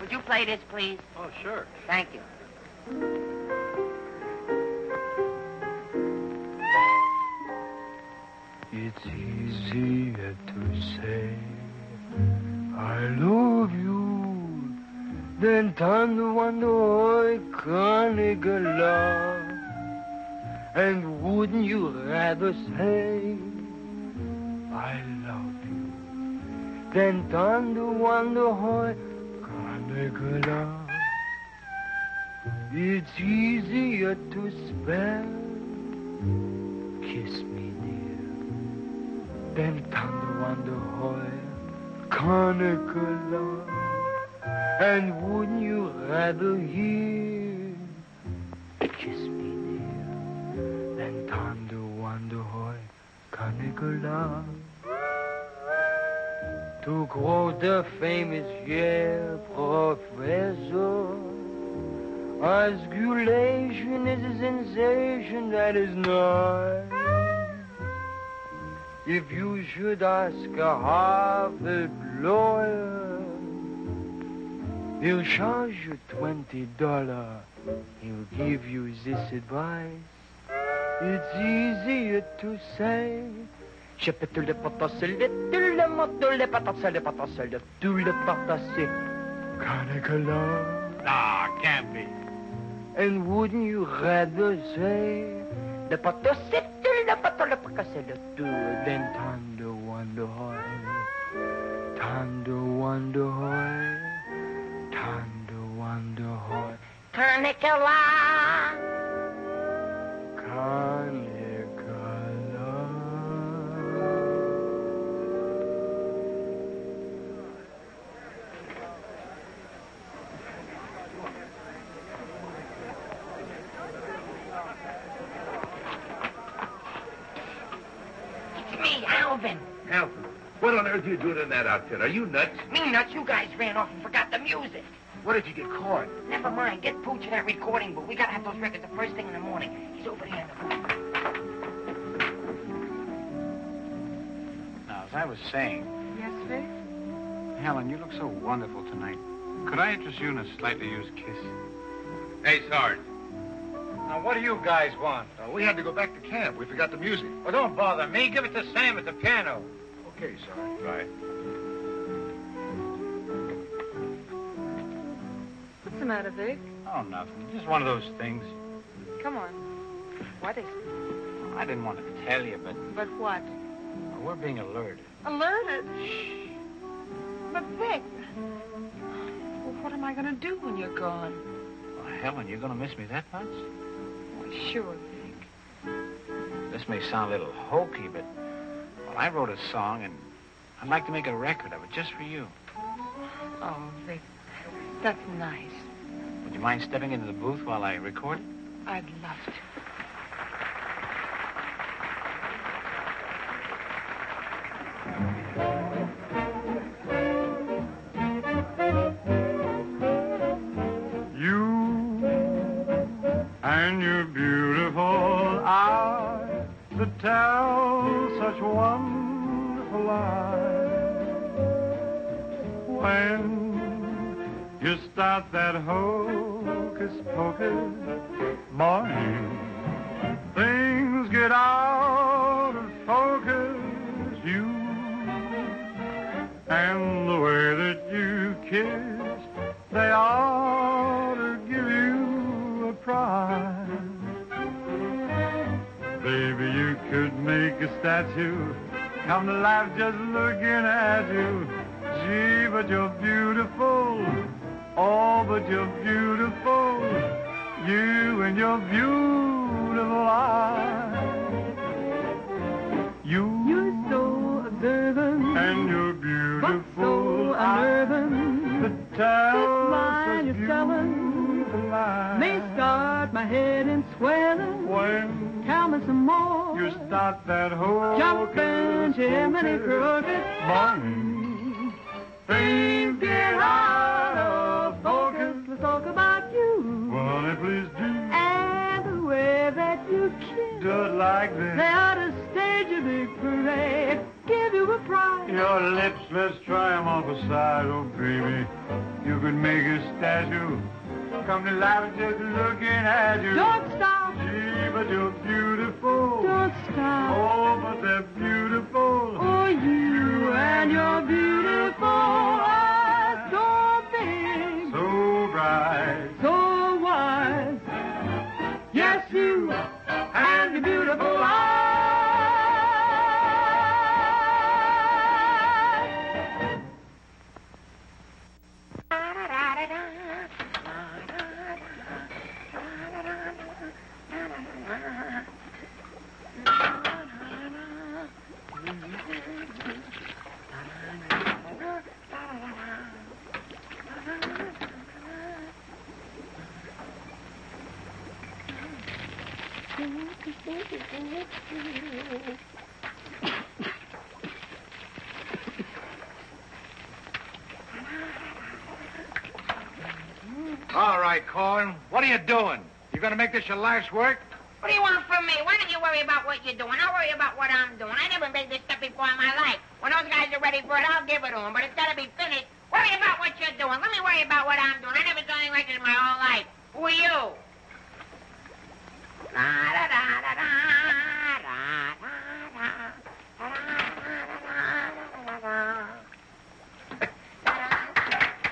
Would you play this, please? Oh, sure. Thank you. It's easier to say I love you than to wonder I can't love. And wouldn't you rather say I love you than to wonder how I can't love? It's easier to spell kiss me dear than to wonder how I can't love. And wouldn't you rather hear kiss me dear than to wonder how I can't love? To quote the famous Yale professor, osculation is a sensation that is nice. If you should ask a Harvard lawyer, he'll charge you $20. He'll give you this advice. It's easier to say je peux tout le potasser, tout le moto le patasser, tout le patasser. Can't love. Nah, can't be. And wouldn't you rather say le patasser, tout le pato le patasser, tout than tender wonder hoy, tender wonder hoy, tender wonder hoy. Carnicola. It's me, Alvin. Alvin, what on earth are you doing in that outfit? Are you nuts? Me nuts, you guys ran off and forgot the music. What did you get caught? Never mind, get Pooch in that recording booth. We gotta have those records the first thing in the morning. He's over there in the booth. Now, as I was saying, Yes, Vic? Helen, you look so wonderful tonight. Could I interest you in a slightly used kiss? Hey, Sarge. Now, what do you guys want? We had to go back to camp. We forgot the music. Well, don't bother me. Give it to Sam at the piano. Okay, Sarge. Right. What's the matter, Vic? Oh, nothing. Just one of those things. Come on. What is it? I didn't want to tell you, but But what? we're being alerted. Alerted? Shh. But, Vic, well, what am I going to do when you're gone? Well, Helen, you're going to miss me that much? Well, sure, Vic. This may sound a little hokey, but well, I wrote a song, and I'd like to make a record of it just for you. Oh, Vic, that's nice. Would you mind stepping into the booth while I record it? I'd love to. And your beautiful eyes that tell such wonderful lies. When you start that hocus pocus morning, things get out of focus. You and the way that you kiss, they ought to give you a prize. Baby, you could make a statue come to life just looking at you. Gee, but you're beautiful Oh, but you're beautiful, you and your beautiful eyes. You're so observant, and you're beautiful, but so unnerving. The tell line you're telling may start my head in swelling. When tell me some more. You start that whole jumping chimney crooked. Morning, things get out of focus. Let's talk about you. Well, honey, please do. And the way that you kiss. Do it like this. They ought to stage a big parade. Give you a prize. Your lips, let's try 'em off a side, oh baby. You could make a statue come to life just looking at you. Don't stop. Gee, but you're beautiful. Don't stop. Oh, but they're beautiful. Oh, you and your beautiful eyes, so big, so bright, so wise. Yes, you and your beautiful eyes. All right, Korwin. What are you doing? You gonna make this your life's work? What do you want from me? Why don't you worry about what you're doing? I'll worry about what I'm doing. I never made this stuff before in my life. When those guys are ready for it, I'll give it to them. But it's got to be finished. Worry about what you're doing. Let me worry about what I'm doing. I never done anything like this in my whole life. Who are you?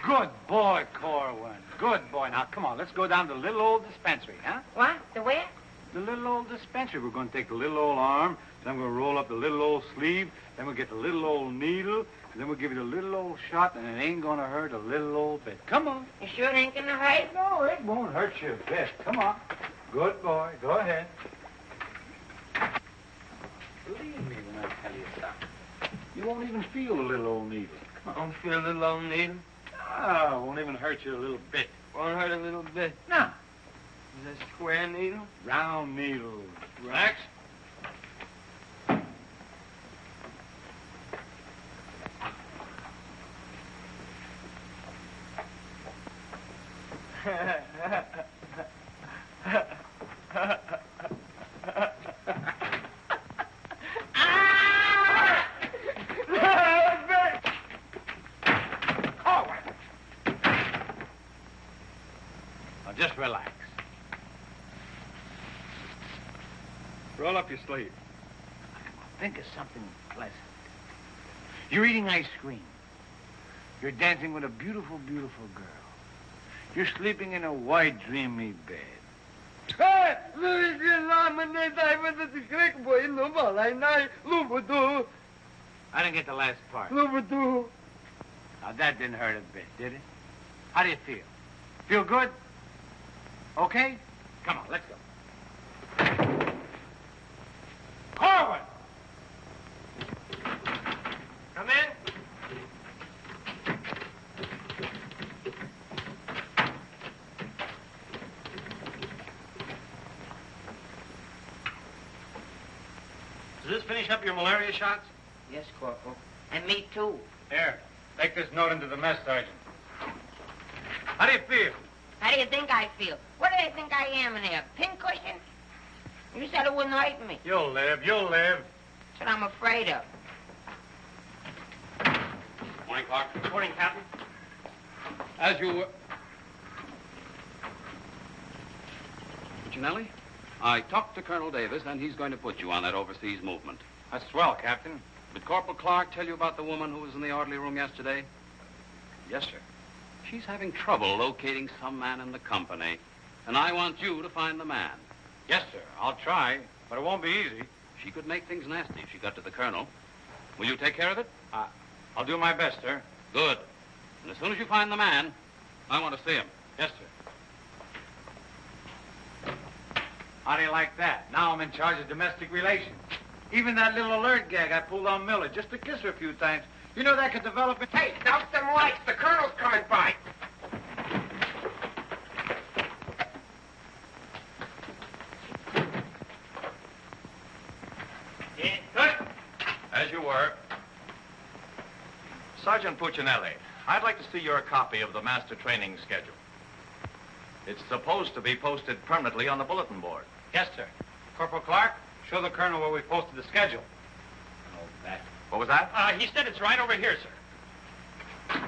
Good boy, Korwin. Good boy. Now, come on, let's go down to the little old dispensary, huh? What? The where? The little old dispensary. We're going to take the little old arm, then we're going to roll up the little old sleeve, then we'll get the little old needle, and then we'll give you the little old shot, and it ain't going to hurt a little old bit. Come on. You sure it ain't going to hurt? No, it won't hurt you a bit. Come on. Good boy. Go ahead. Believe me when I tell you something. You won't even feel the little old needle. I don't feel a little old needle. Ah, it won't even hurt you a little bit. Won't hurt a little bit. No. Is it a square needle? Round needle. Relax. Now just relax. Roll up your sleeve. Think of something pleasant. You're eating ice cream. You're dancing with a beautiful, beautiful girl. You're sleeping in a white, dreamy bed. I didn't get the last part. Now, that didn't hurt a bit, did it? How do you feel? Feel good? Okay? Come on, let's go. Korwin! Come in. Does this finish up your malaria shots? Yes, Corporal. And me, too. Here, take this note into the mess sergeant. How do you feel? How do you think I feel? What do they think I am in there? Pincushion? You said it wouldn't hurt me. You'll live, you'll live. That's what I'm afraid of. Morning, Clark. Morning, Captain. As you were... Puccinelli, I talked to Colonel Davis, and he's going to put you on that overseas movement. That's swell, Captain. Did Corporal Clark tell you about the woman who was in the orderly room yesterday? Yes, sir. She's having trouble locating some man in the company, and I want you to find the man. Yes, sir. I'll try, but it won't be easy. She could make things nasty if she got to the colonel. Will you take care of it? I'll do my best, sir. Good. And as soon as you find the man, I want to see him. Yes, sir. How do you like that? Now I'm in charge of domestic relations. Even that little alert gag I pulled on Millie, just to kiss her a few times. You know that could develop into... Hey, douse them lights. The colonel's coming by. As you were. Sergeant Puccinelli, I'd like to see your copy of the master training schedule. It's supposed to be posted permanently on the bulletin board. Yes, sir. Corporal Clark, show the colonel where we posted the schedule. Oh, that. What was that? He said it's right over here, sir.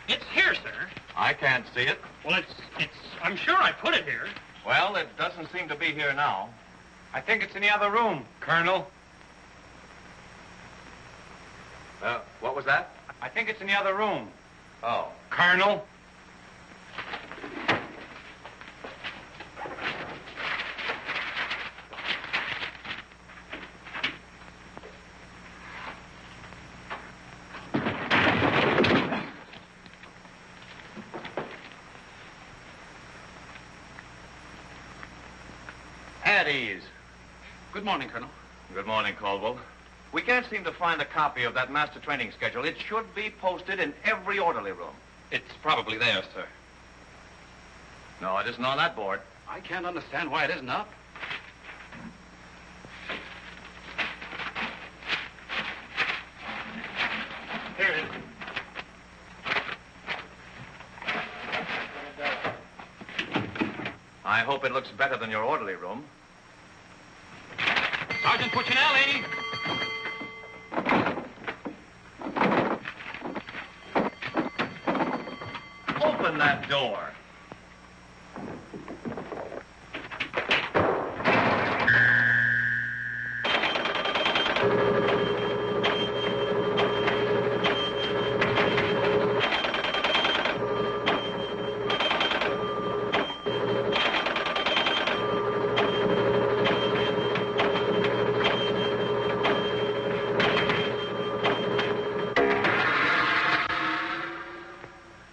It's here, sir. I can't see it. Well, I'm sure I put it here. Well, it doesn't seem to be here now. I think it's in the other room, Colonel. What was that? I think it's in the other room. Oh. Colonel. At ease. Good morning, Colonel. Good morning, Caldwell. We can't seem to find a copy of that master training schedule. It should be posted in every orderly room. It's probably there, sir. No, it isn't on that board. I can't understand why it isn't up. Here it is. I hope it looks better than your orderly room. Sergeant Puccinelli! Open that door.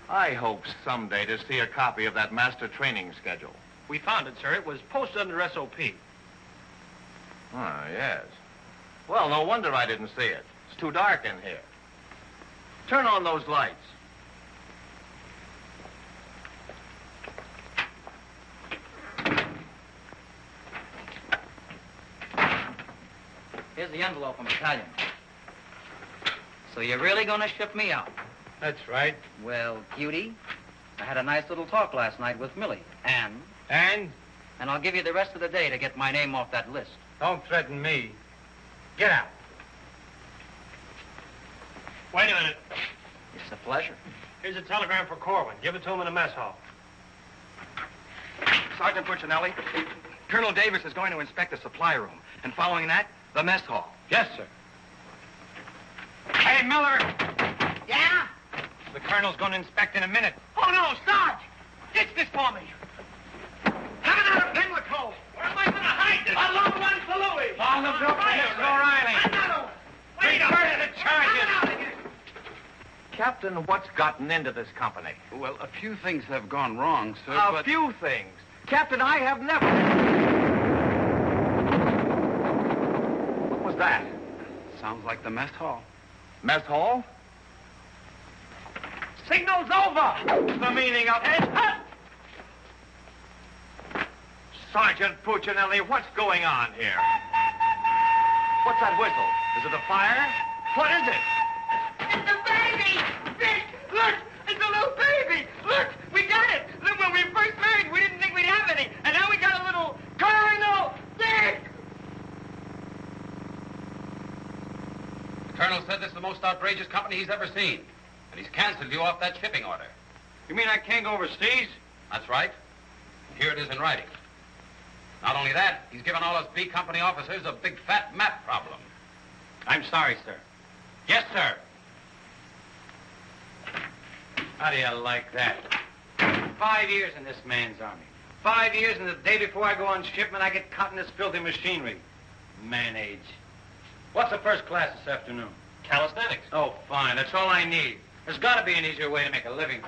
I hope someday to see a copy of that master training schedule. We found it, sir. It was posted under SOP. Ah, yes. Well, no wonder I didn't see it. It's too dark in here. Turn on those lights. Here's the envelope from battalion. So you're really going to ship me out? That's right. Well, cutie, I had a nice little talk last night with Millie. And? And? And I'll give you the rest of the day to get my name off that list. Don't threaten me. Get out. Wait a minute. It's a pleasure. Here's a telegram for Korwin. Give it to him in the mess hall. Sergeant Puccinelli, Colonel Davis is going to inspect the supply room, and following that, the mess hall. Yes, sir. Hey, Miller! Yeah? The colonel's going to inspect in a minute. Oh, no, Sarge! Ditch this for me. Have another Pimlico. Where am I going to hide this? A long one for Louis. Oh, look up here, O'Reilly. Another one. Wait a minute, charges. Captain, what's gotten into this company? Well, a few things have gone wrong, sir, A but... few things. Captain, I have never... What was that? Sounds like the mess hall. Mess hall? Signal's over. The meaning of it? Sergeant Puccinelli, what's going on here? What's that whistle? Is it a fire? What is it? It's a baby. Vic, look, it's a little baby. Look, we got it. Look, when we first married, we didn't think we'd have any. And now we got a little Colonel Dick. The colonel said this is the most outrageous company he's ever seen. And he's canceled you off that shipping order. You mean I can't go overseas? That's right. Here it is in writing. Not only that, he's given all us B Company officers a big fat map problem. I'm sorry, sir. Yes, sir. How do you like that? 5 years in this man's army. 5 years, and the day before I go on shipment, I get caught in this filthy machinery. Man age. What's the first class this afternoon? Calisthenics. Oh, fine. That's all I need. There's got to be an easier way to make a living.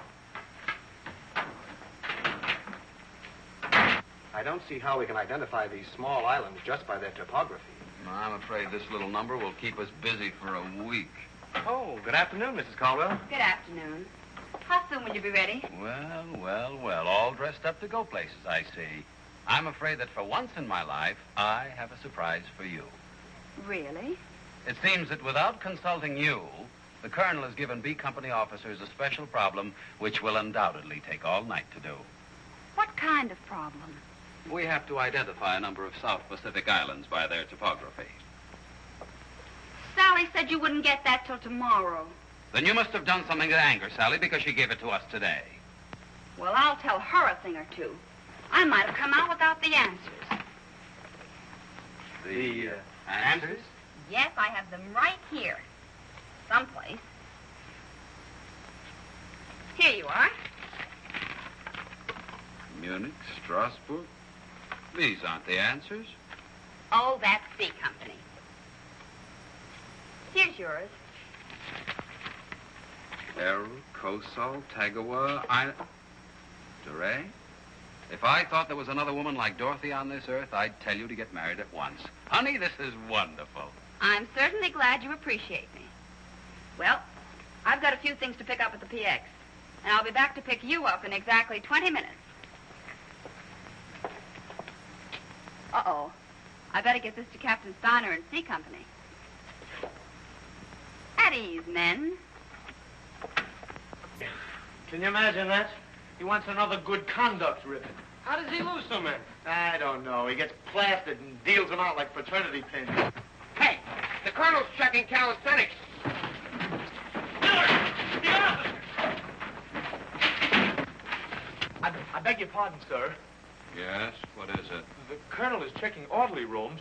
I don't see how we can identify these small islands just by their topography. I'm afraid this little number will keep us busy for a week. Oh, good afternoon, Mrs. Caldwell. Good afternoon. How soon will you be ready? Well, all dressed up to go places, I see. I'm afraid that for once in my life, I have a surprise for you. Really? It seems that without consulting you, the Colonel has given B Company officers a special problem which will undoubtedly take all night to do. What kind of problem? We have to identify a number of South Pacific islands by their topography. Sally said you wouldn't get that till tomorrow. Then you must have done something to anger Sally because she gave it to us today. Well, I'll tell her a thing or two. I might have come out without the answers. The answers? Yes, I have them right here. Someplace. Here you are. Munich, Strasbourg. These aren't the answers. Oh, that's C Company. Here's yours. Errol, Kosal, Tagawa, DeRay? If I thought there was another woman like Dorothy on this earth, I'd tell you to get married at once. Honey, this is wonderful. I'm certainly glad you appreciate me. Well, I've got a few things to pick up at the PX, and I'll be back to pick you up in exactly 20 minutes. Uh-oh. I better get this to Captain Steiner and C Company. At ease, men. Can you imagine that? He wants another good conduct ribbon. How does he lose so many? I don't know. He gets plastered and deals them out like fraternity pins. Hey, the Colonel's checking calisthenics. I beg your pardon, sir. Yes? What is it? The Colonel is checking orderly rooms.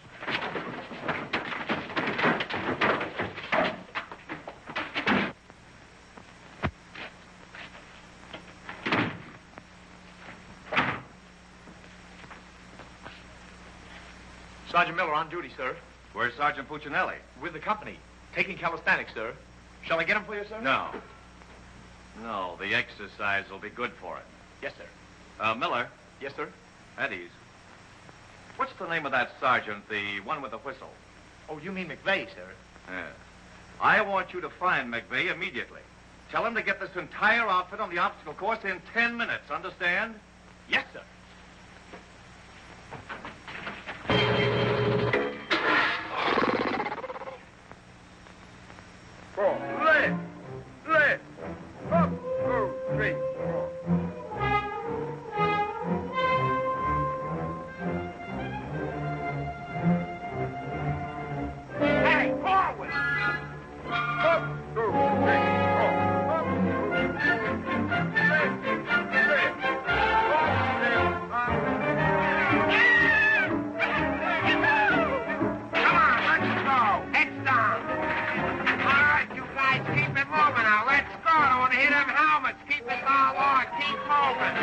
Sergeant Miller on duty, sir. Where's Sergeant Puccinelli? With the company. Taking calisthenics, sir. Shall I get him for you, sir? No. No, the exercise will be good for it. Yes, sir. Miller. Yes, sir. At ease. What's the name of that sergeant, the one with the whistle? Oh, you mean McVeigh, sir? Yeah. I want you to find McVeigh immediately. Tell him to get this entire outfit on the obstacle course in 10 minutes, understand? Yes, sir. Left. Up, 2, 3, 4. Hey, forward. Up, 2, 3, 4. Up, 2, 3, Come on, let's go. Heads down. All right, you guys, keep it moving now. Let's go. I want to hit them helmets. Keep it all on. Keep moving.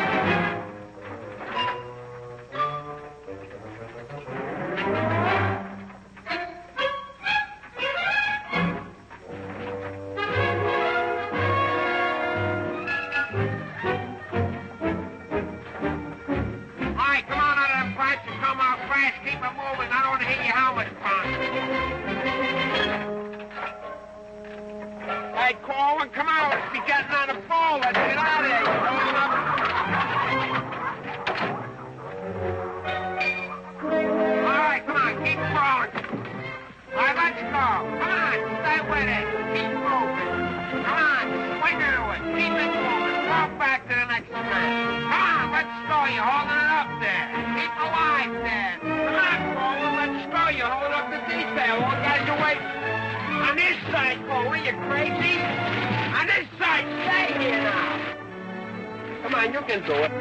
All right, come on out of them pipes and come out fast. Keep it moving. I don't want to hit your helmets, Punk. Hey, Korwin, come on. Let's be getting on the phone. Let's get out of here. All right, come on. Keep going. All right, let's go. Come on. Stay with it. Keep moving. Come on. Swing into it. Keep it moving. Walk back to the next man. Come on. Let's go. You're holding it up there. Keep alive there. Come on, Korwin. Let's go. You're holding up the detail. All guys are waiting. On this side, Korwin, you crazy? On this side, stay here now. Come on, you can do it.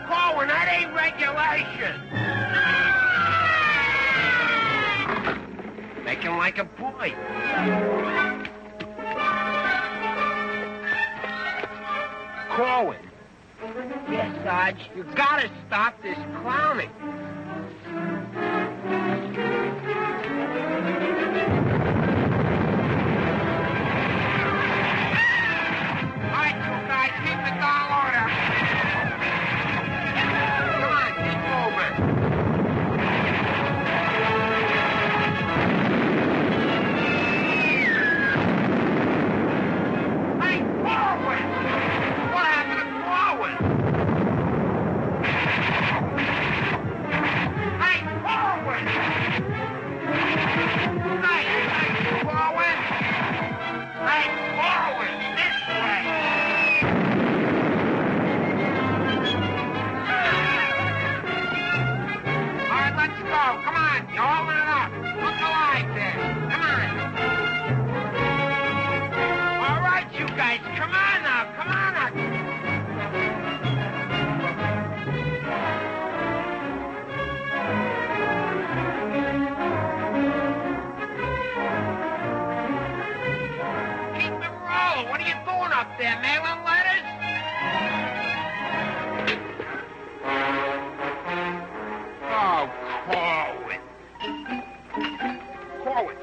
Korwin, that ain't regulation. Make him like a boy. Korwin. Yes, Sarge, you gotta stop this clowning. out there, mailing letters? Oh, Korwin. Korwin.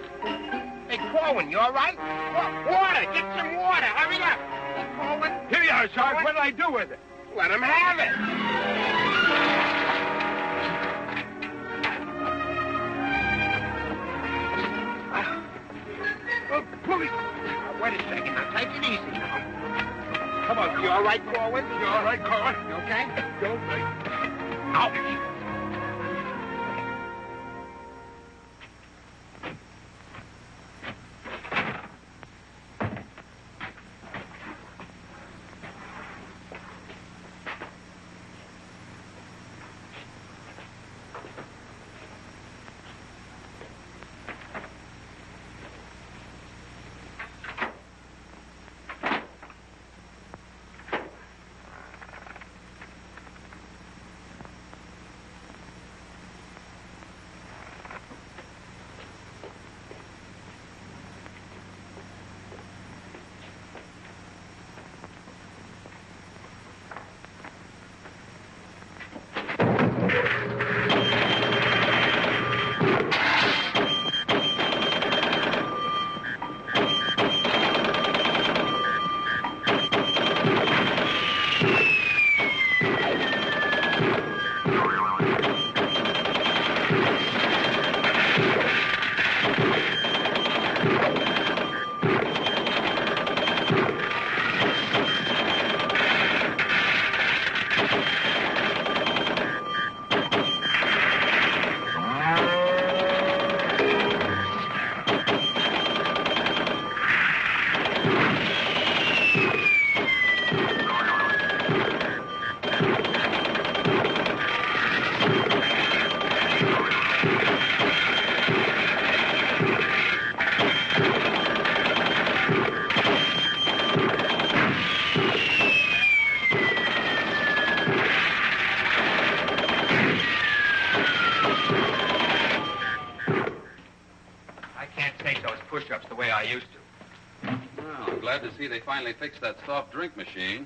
Hey, Korwin, you all right? Water! Get some water! Hurry up! Korwin? Here you are, Sarge. What did I do with it? Let him have it. Police. Wait a second. Now, take it easy now. Come on. You all right, Korwin? You all right, Korwin? You okay? You all right? Ouch. push-ups the way I used to. Well, I'm glad to see they finally fixed that soft drink machine.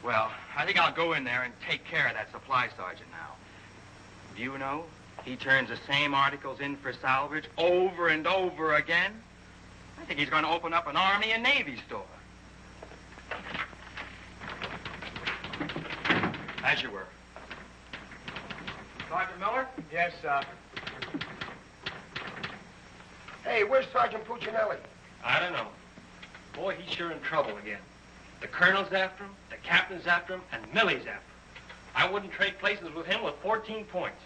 Well, I think I'll go in there and take care of that supply sergeant now. Do you know, he turns the same articles in for salvage over and over again. I think he's going to open up an Army and Navy store. As you were. Sergeant Miller? Yes, sir. Hey, where's Sergeant Puccinelli? I don't know. Boy, he's sure in trouble again. The colonel's after him, the captain's after him, and Millie's after him. I wouldn't trade places with him with 14 points.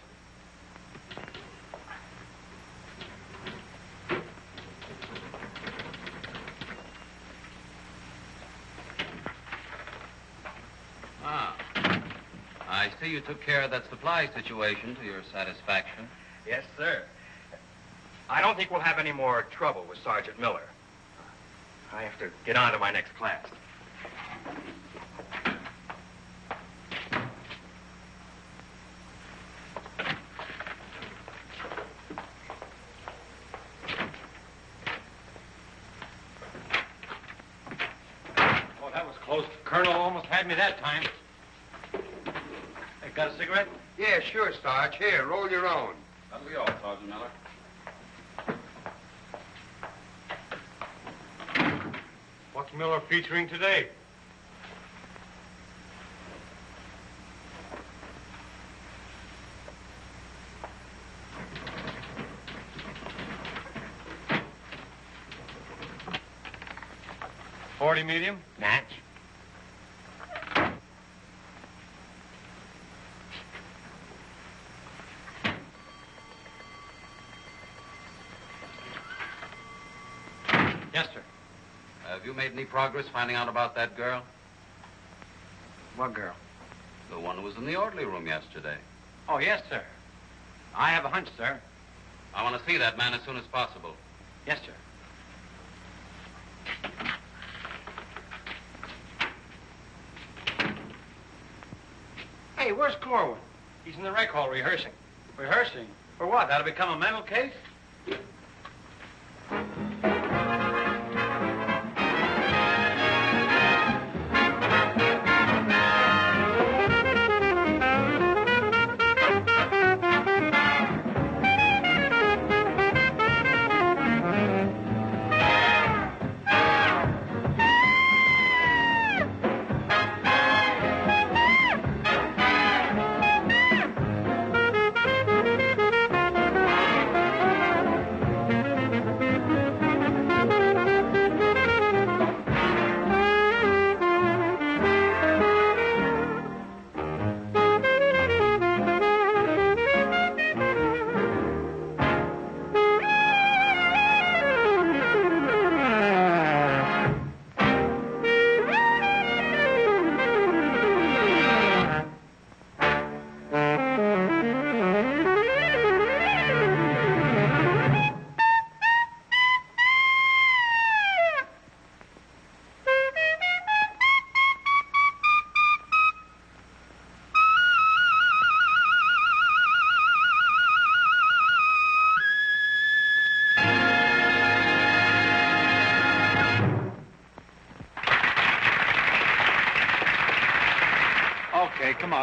Ah. I see you took care of that supply situation to your satisfaction. Yes, sir. I don't think we'll have any more trouble with Sergeant Miller. I have to get on to my next class. Oh, that was close. Colonel almost had me that time. Hey, got a cigarette? Yeah, sure, Sarge. Here, roll your own. That'll be all, Sergeant Miller. What's Miller featuring today? .40 medium? Match. Yes, sir. Have you made any progress finding out about that girl? What girl? The one who was in the orderly room yesterday. Oh, yes, sir. I have a hunch, sir. I want to see that man as soon as possible. Yes, sir. Hey, where's Korwin? He's in the rec hall rehearsing. Rehearsing? For what? That'll become a mental case?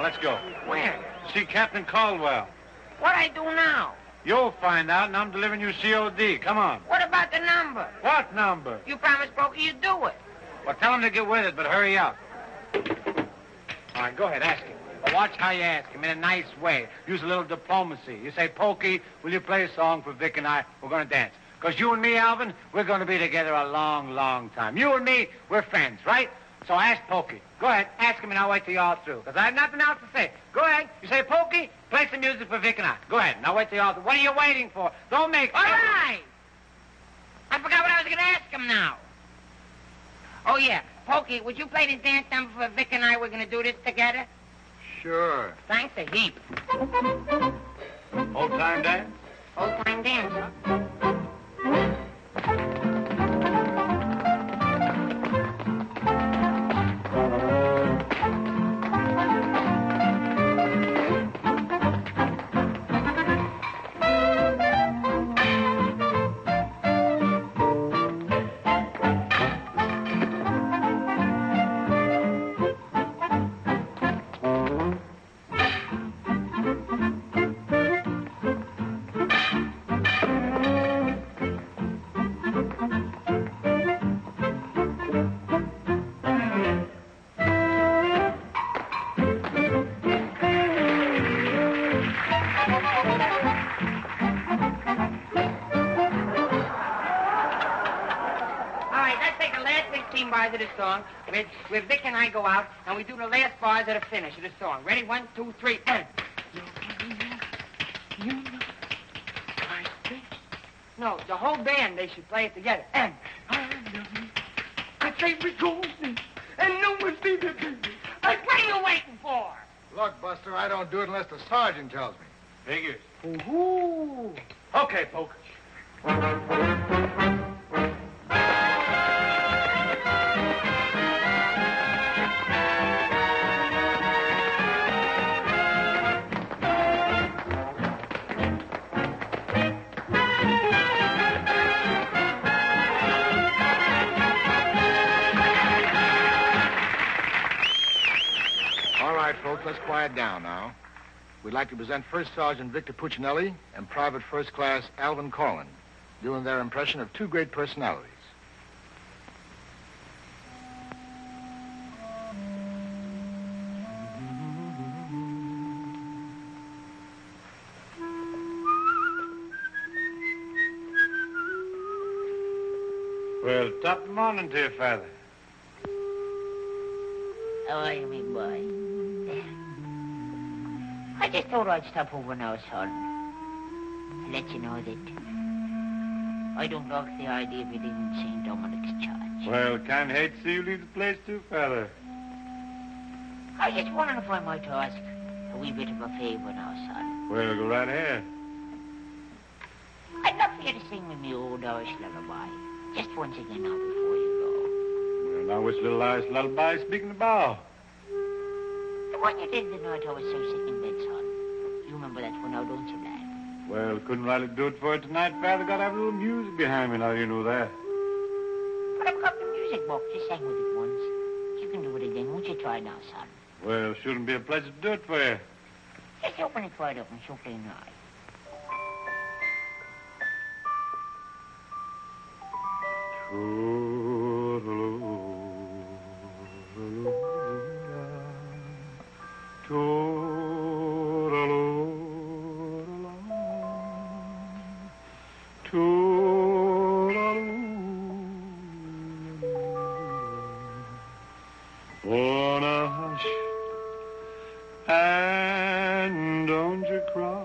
let's go. Where? See Captain Caldwell. What I do now? You'll find out, and I'm delivering you COD. Come on. What about the number? What number? You promised Pokey you'd do it. Well, tell him to get with it, but hurry up. All right, go ahead, ask him. But watch how you ask him in a nice way. Use a little diplomacy. You say, Pokey, will you play a song for Vic and I? We're going to dance. Because you and me, Alvin, we're going to be together a long, long time. You and me, we're friends, right? So ask Pokey. Go ahead, ask him, and I'll wait till you're all through. Because I have nothing else to say. Go ahead. You say, Pokey, play some music for Vic and I. Go ahead, and I'll wait till you're all through. What are you waiting for? Don't make... All right. I forgot what I was going to ask him now. Oh, yeah. Pokey, would you play this dance number for Vic and I? We're going to do this together. Sure. Thanks a heap. Old-time dance? Old-time dance, huh? Of the song, where Vic and I go out, and we do the last bars at the finish of the song. Ready? 1, 2, 3, and... No, the whole band, they should play it together. And... I say we golden, and no one's leaving me. Like, what are you waiting for? Look, Buster, I don't do it unless the sergeant tells me. Figures. Ooh. Okay, Poke. Let's quiet down now. We'd like to present First Sergeant Victor Puccinelli and Private First Class Alvin Korwin, doing their impression of two great personalities. Well, top morning to you, Father. How are you, me boy? I just thought I'd stop over now, son, and let you know that I don't like the idea of you leaving St. Dominic's Church. Well, can't hate to see you leave the place too, Father. I was just wondering if I might ask a wee bit of a favor now, son. Well, go right ahead. I'd love for you to sing me old Irish lullaby, just once again now before you go. Well, now which little Irish lullaby speaking about? The one you did the night I was so sick in bed, son. You remember that one now, don't you, lad? Well, couldn't rightly do it for you tonight, Father. Got to have a little music behind me now, you know that. But I've got the music box. You sang with it once. You can do it again. Won't you try now, son? Well, shouldn't be a pleasure to do it for you. Just open it right up and she'll play nice. And don't you cry.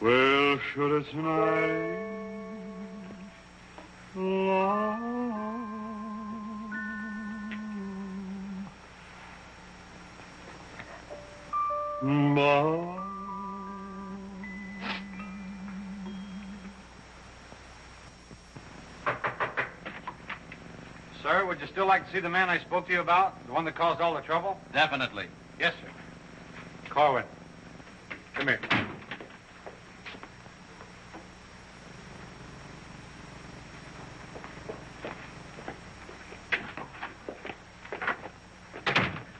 Well, should it tonight Sir, would you still like to see the man I spoke to you about? The one that caused all the trouble? Definitely. Yes, sir. Korwin, come here.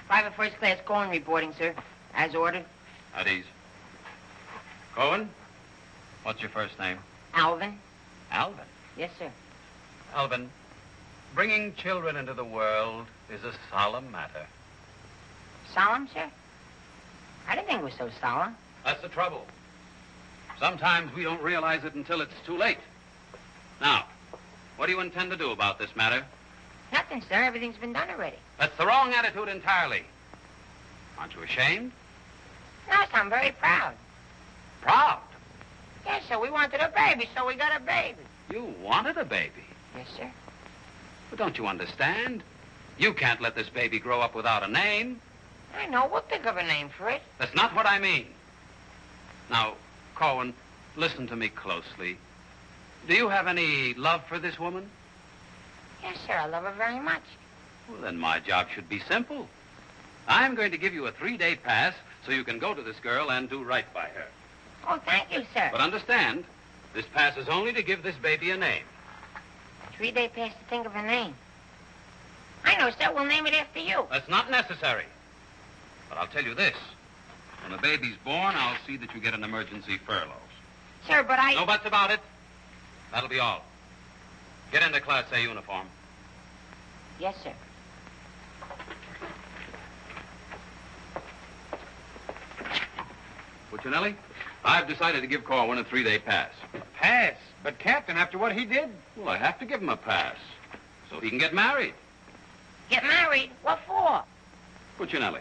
Private first class Korwin reporting, sir. As ordered. At ease. Korwin, what's your first name? Alvin. Alvin. Yes, sir. Alvin, bringing children into the world is a solemn matter. Solemn, sir? I didn't think it was so solemn. That's the trouble. Sometimes we don't realize it until it's too late. Now, what do you intend to do about this matter? Nothing, sir. Everything's been done already. That's the wrong attitude entirely. Aren't you ashamed? No, sir, I'm very proud. Proud? Yes, sir. We wanted a baby, so we got a baby. You wanted a baby? Yes, sir. But don't you understand? You can't let this baby grow up without a name. I know. We'll think of a name for it. That's not what I mean. Now, Korwin, listen to me closely. Do you have any love for this woman? Yes, sir. I love her very much. Well, then my job should be simple. I'm going to give you a 3-day pass so you can go to this girl and do right by her. Oh, thank you, sir. But understand, this pass is only to give this baby a name. 3-day pass to think of a name. I know, sir. We'll name it after you. That's not necessary. But I'll tell you this. When the baby's born, I'll see that you get an emergency furlough. Sir, but I... No buts about it. That'll be all. Get into Class A uniform. Yes, sir. Puccinelli, I've decided to give Korwin a 3-day pass. Pass? But, Captain, after what he did? Well, I have to give him a pass so he can get married. Get married? What for? Puccinelli,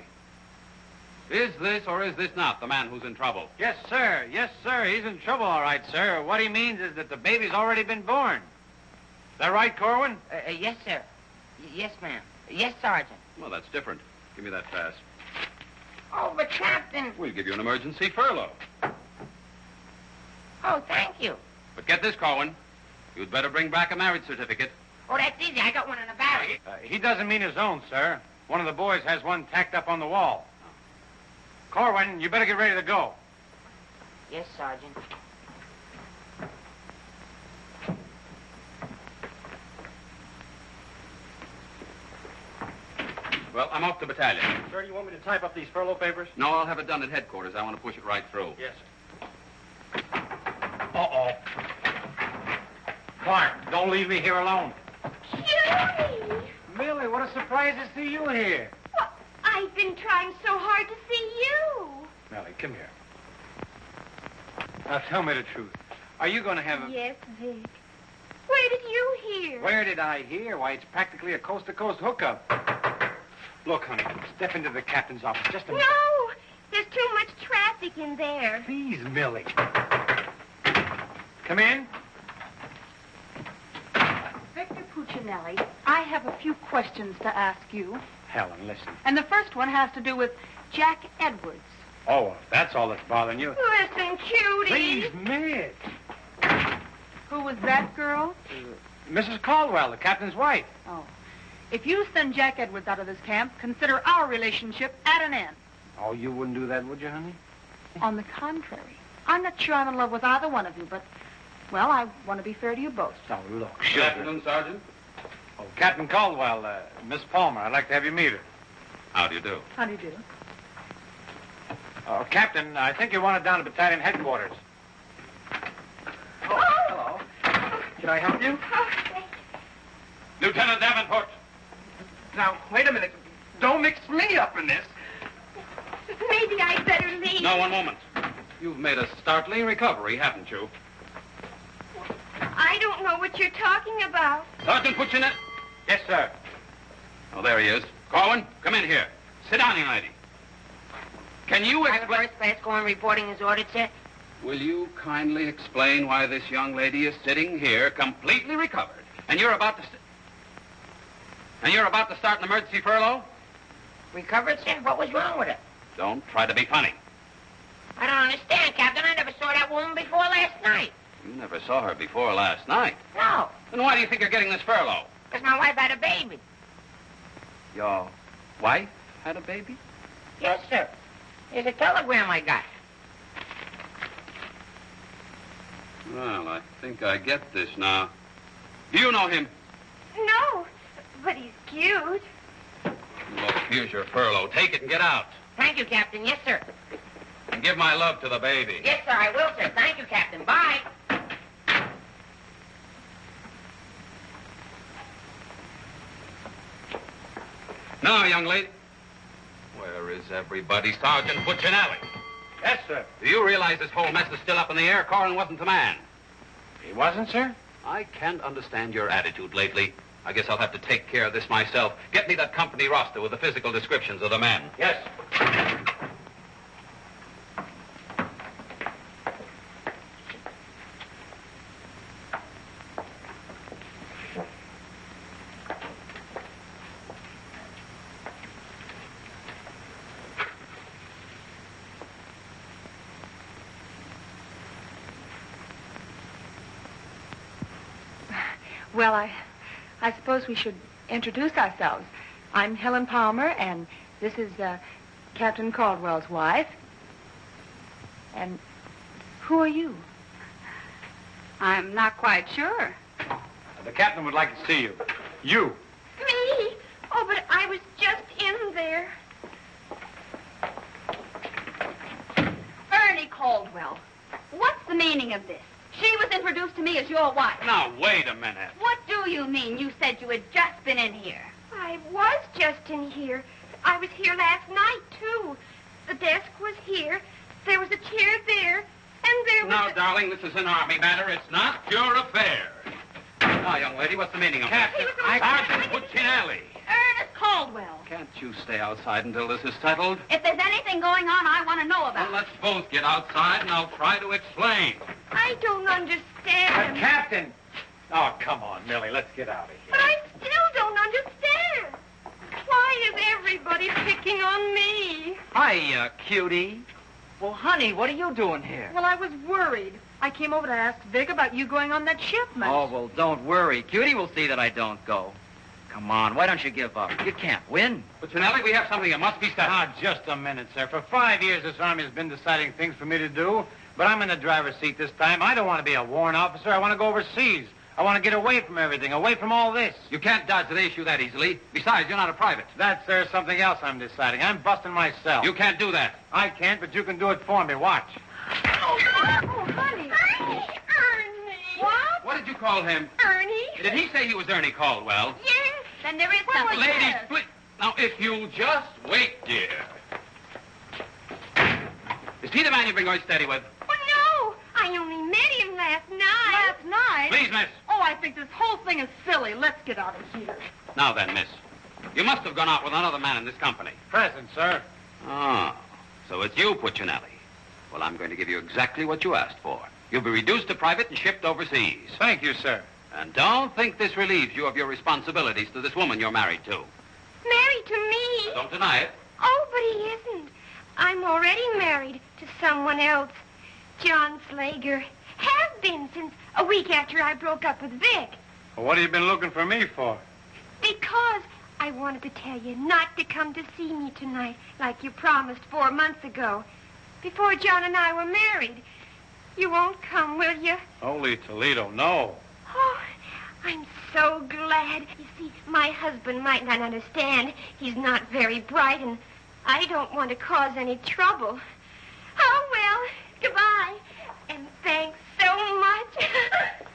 is this or is this not the man who's in trouble? Yes, sir. Yes, sir. He's in trouble, all right, sir. What he means is that the baby's already been born. Is that right, Korwin? Yes, sir. Yes, ma'am. Yes, Sergeant. Well, that's different. Give me that pass. Oh, but, Captain... We'll give you an emergency furlough. Oh, thank you. But get this, Korwin. You'd better bring back a marriage certificate. Oh, that's easy. I got one in the barracks. He doesn't mean his own, sir. One of the boys has one tacked up on the wall. Korwin, you better get ready to go. Yes, Sergeant. Well, I'm off to battalion. Sir, you want me to type up these furlough papers? No, I'll have it done at headquarters. I want to push it right through. Yes, sir. Uh-oh. Clark, don't leave me here alone. Judy! Millie, what a surprise to see you here. Well, I've been trying so hard to see you. Millie, come here. Now, tell me the truth. Are you going to have a... Yes, Vic. Where did you hear? Where did I hear? Why, it's practically a coast-to-coast hookup. Look, honey, step into the captain's office just a minute. No! There's too much traffic in there. Please, Millie. Come in. Victor Puccinelli, I have a few questions to ask you. Helen, listen. And the first one has to do with Jack Edwards. Oh, if that's all that's bothering you. Listen, cutie. Please, Miss. Who was that girl? Mrs. Caldwell, the captain's wife. Oh. If you send Jack Edwards out of this camp, consider our relationship at an end. Oh, you wouldn't do that, would you, honey? On the contrary. I'm not sure I'm in love with either one of you, but, well, I want to be fair to you both. Oh, look, Good afternoon, Sergeant. Oh, Captain Caldwell, Miss Palmer, I'd like to have you meet her. How do you do? How do you do? Oh, Captain, I think you want it down to battalion headquarters. Oh, hello. Can I help you? Lieutenant Davenport. Now, wait a minute. Don't mix me up in this. Maybe I'd better leave. No, one moment. You've made a startling recovery, haven't you? I don't know what you're talking about. Sergeant Puccinelli? Yes, sir. Oh, there he is. Korwin, come in here. Sit down, young lady. Can you Private explain... first class Korwin reporting as ordered, sir. Will you kindly explain why this young lady is sitting here completely recovered, and you're about to... start an emergency furlough? Recovered, sir? What was wrong with her? Don't try to be funny. I don't understand, Captain. I never saw that woman before last night. You never saw her before last night. No. Then why do you think you're getting this furlough? Because my wife had a baby. Your wife had a baby? Yes, sir. Here's a telegram I got. Well, I think I get this now. Do you know him? No, but he's cute. Look, here's your furlough. Take it and get out. Thank you, Captain. Yes, sir. And give my love to the baby. Yes, sir, I will, sir. Thank you, Captain. Bye. Now, young lady. Where is everybody? Sergeant Puccinelli. Yes, sir. Do you realize this whole mess is still up in the air? Korwin wasn't the man. He wasn't, sir? I can't understand your attitude lately. I guess I'll have to take care of this myself. Get me that company roster with the physical descriptions of the men. Yes. Well, I suppose we should introduce ourselves. I'm Helen Palmer, and this is Captain Caldwell's wife. And who are you? I'm not quite sure. The captain would like to see you. You. Me? Oh, but I was just in there. Ernie Caldwell. What's the meaning of this? She was introduced to me as your wife. Now, wait a minute. What do you mean? You said you had just been in here. I was just in here. I was here last night, too. The desk was here. There was a chair there. And there was Now, darling, this is an army matter. It's not your affair. Now, young lady, what's the meaning of that? Sergeant Puccinelli. Ernest Caldwell. Can't you stay outside until this is settled? If there's anything going on, I want to know about Well, let's both get outside, and I'll try to explain. I don't understand. Captain! Oh, come on, Millie. Let's get out of here. But I still don't understand. Why is everybody picking on me? Hiya, cutie. Well, honey, what are you doing here? Well, I was worried. I came over to ask Vic about you going on that shipment. Oh, well, don't worry. Cutie will see that I don't go. Come on, why don't you give up? You can't win. Puccinelli, we have something that must be settled. Ah, just a minute, sir. For 5 years, this Army has been deciding things for me to do, but I'm in the driver's seat this time. I don't want to be a warrant officer. I want to go overseas. I want to get away from everything, away from all this. You can't dodge the issue that easily. Besides, you're not a private. That's something else I'm deciding. I'm busting myself. You can't do that. I can't, but you can do it for me. Watch. Oh, honey. Ernie. What? What did you call him? Ernie? Did he say he was Ernie Caldwell? Yes. Then there is something. Ladies, please. Now, if you'll just wait, dear. Is he the man you've been going steady with? Oh, no. I only met him last night. Last night? Please, miss. Oh, I think this whole thing is silly. Let's get out of here. Now then, miss. You must have gone out with another man in this company. Present, sir. Oh, so it's you, Puccinelli. Well, I'm going to give you exactly what you asked for. You'll be reduced to private and shipped overseas. Thank you, sir. And don't think this relieves you of your responsibilities to this woman you're married to. Married to me? Don't deny it. Oh, but he isn't. I'm already married to someone else. John Slager. Have been since a week after I broke up with Vic. Well, what have you been looking for me for? Because I wanted to tell you not to come to see me tonight like you promised 4 months ago. Before John and I were married. You won't come, will you? Holy Toledo, no. Oh, I'm so glad. You see, my husband might not understand. He's not very bright, and I don't want to cause any trouble. Oh, well, goodbye. And thanks so much.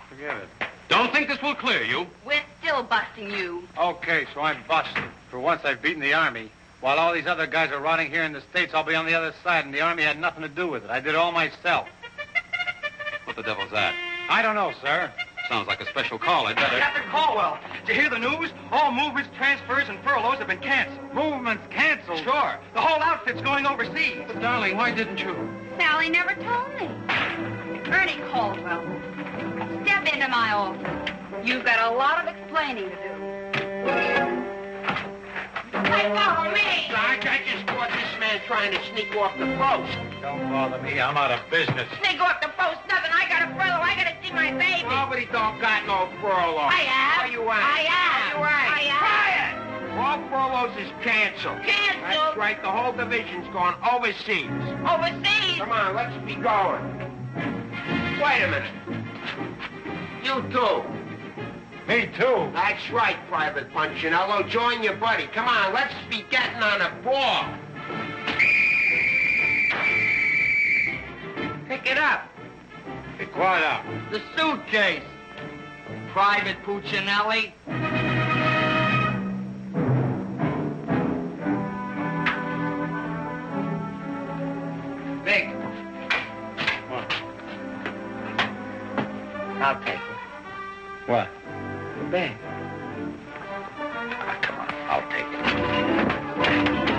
Forget it. Don't think this will clear you. We're still busting you. Okay, so I'm busted. For once, I've beaten the Army. While all these other guys are rotting here in the States, I'll be on the other side, and the Army had nothing to do with it. I did it all myself. What the devil's that? I don't know, sir. Sounds like a special call. I'd better... Captain Caldwell, did you hear the news? All movements, transfers, and furloughs have been canceled. Movements canceled? Sure. The whole outfit's going overseas. But, darling, why didn't you? Sally never told me. Ernie Caldwell, step into my office. You've got a lot of explaining to do. Follow me! Sarge, I just caught this man trying to sneak off the post. Don't bother me. I'm out of business. Sneak off the post, nothing. I got a furlough. I got a see my baby. Nobody don't got no furlough. I have. All you ain't. I have. All you ain't. I have. All furloughs is canceled. Canceled? That's right. The whole division's gone overseas. Overseas? Come on, let's be going. Wait a minute. You too. Me too. That's right, Private Puccinelli. Join your buddy. Come on, let's be getting on a ball. Pick it up. Pick what up? The suitcase. Private Puccinelli. Vic. What? I'll take it. What? The bag. Come on, I'll take it.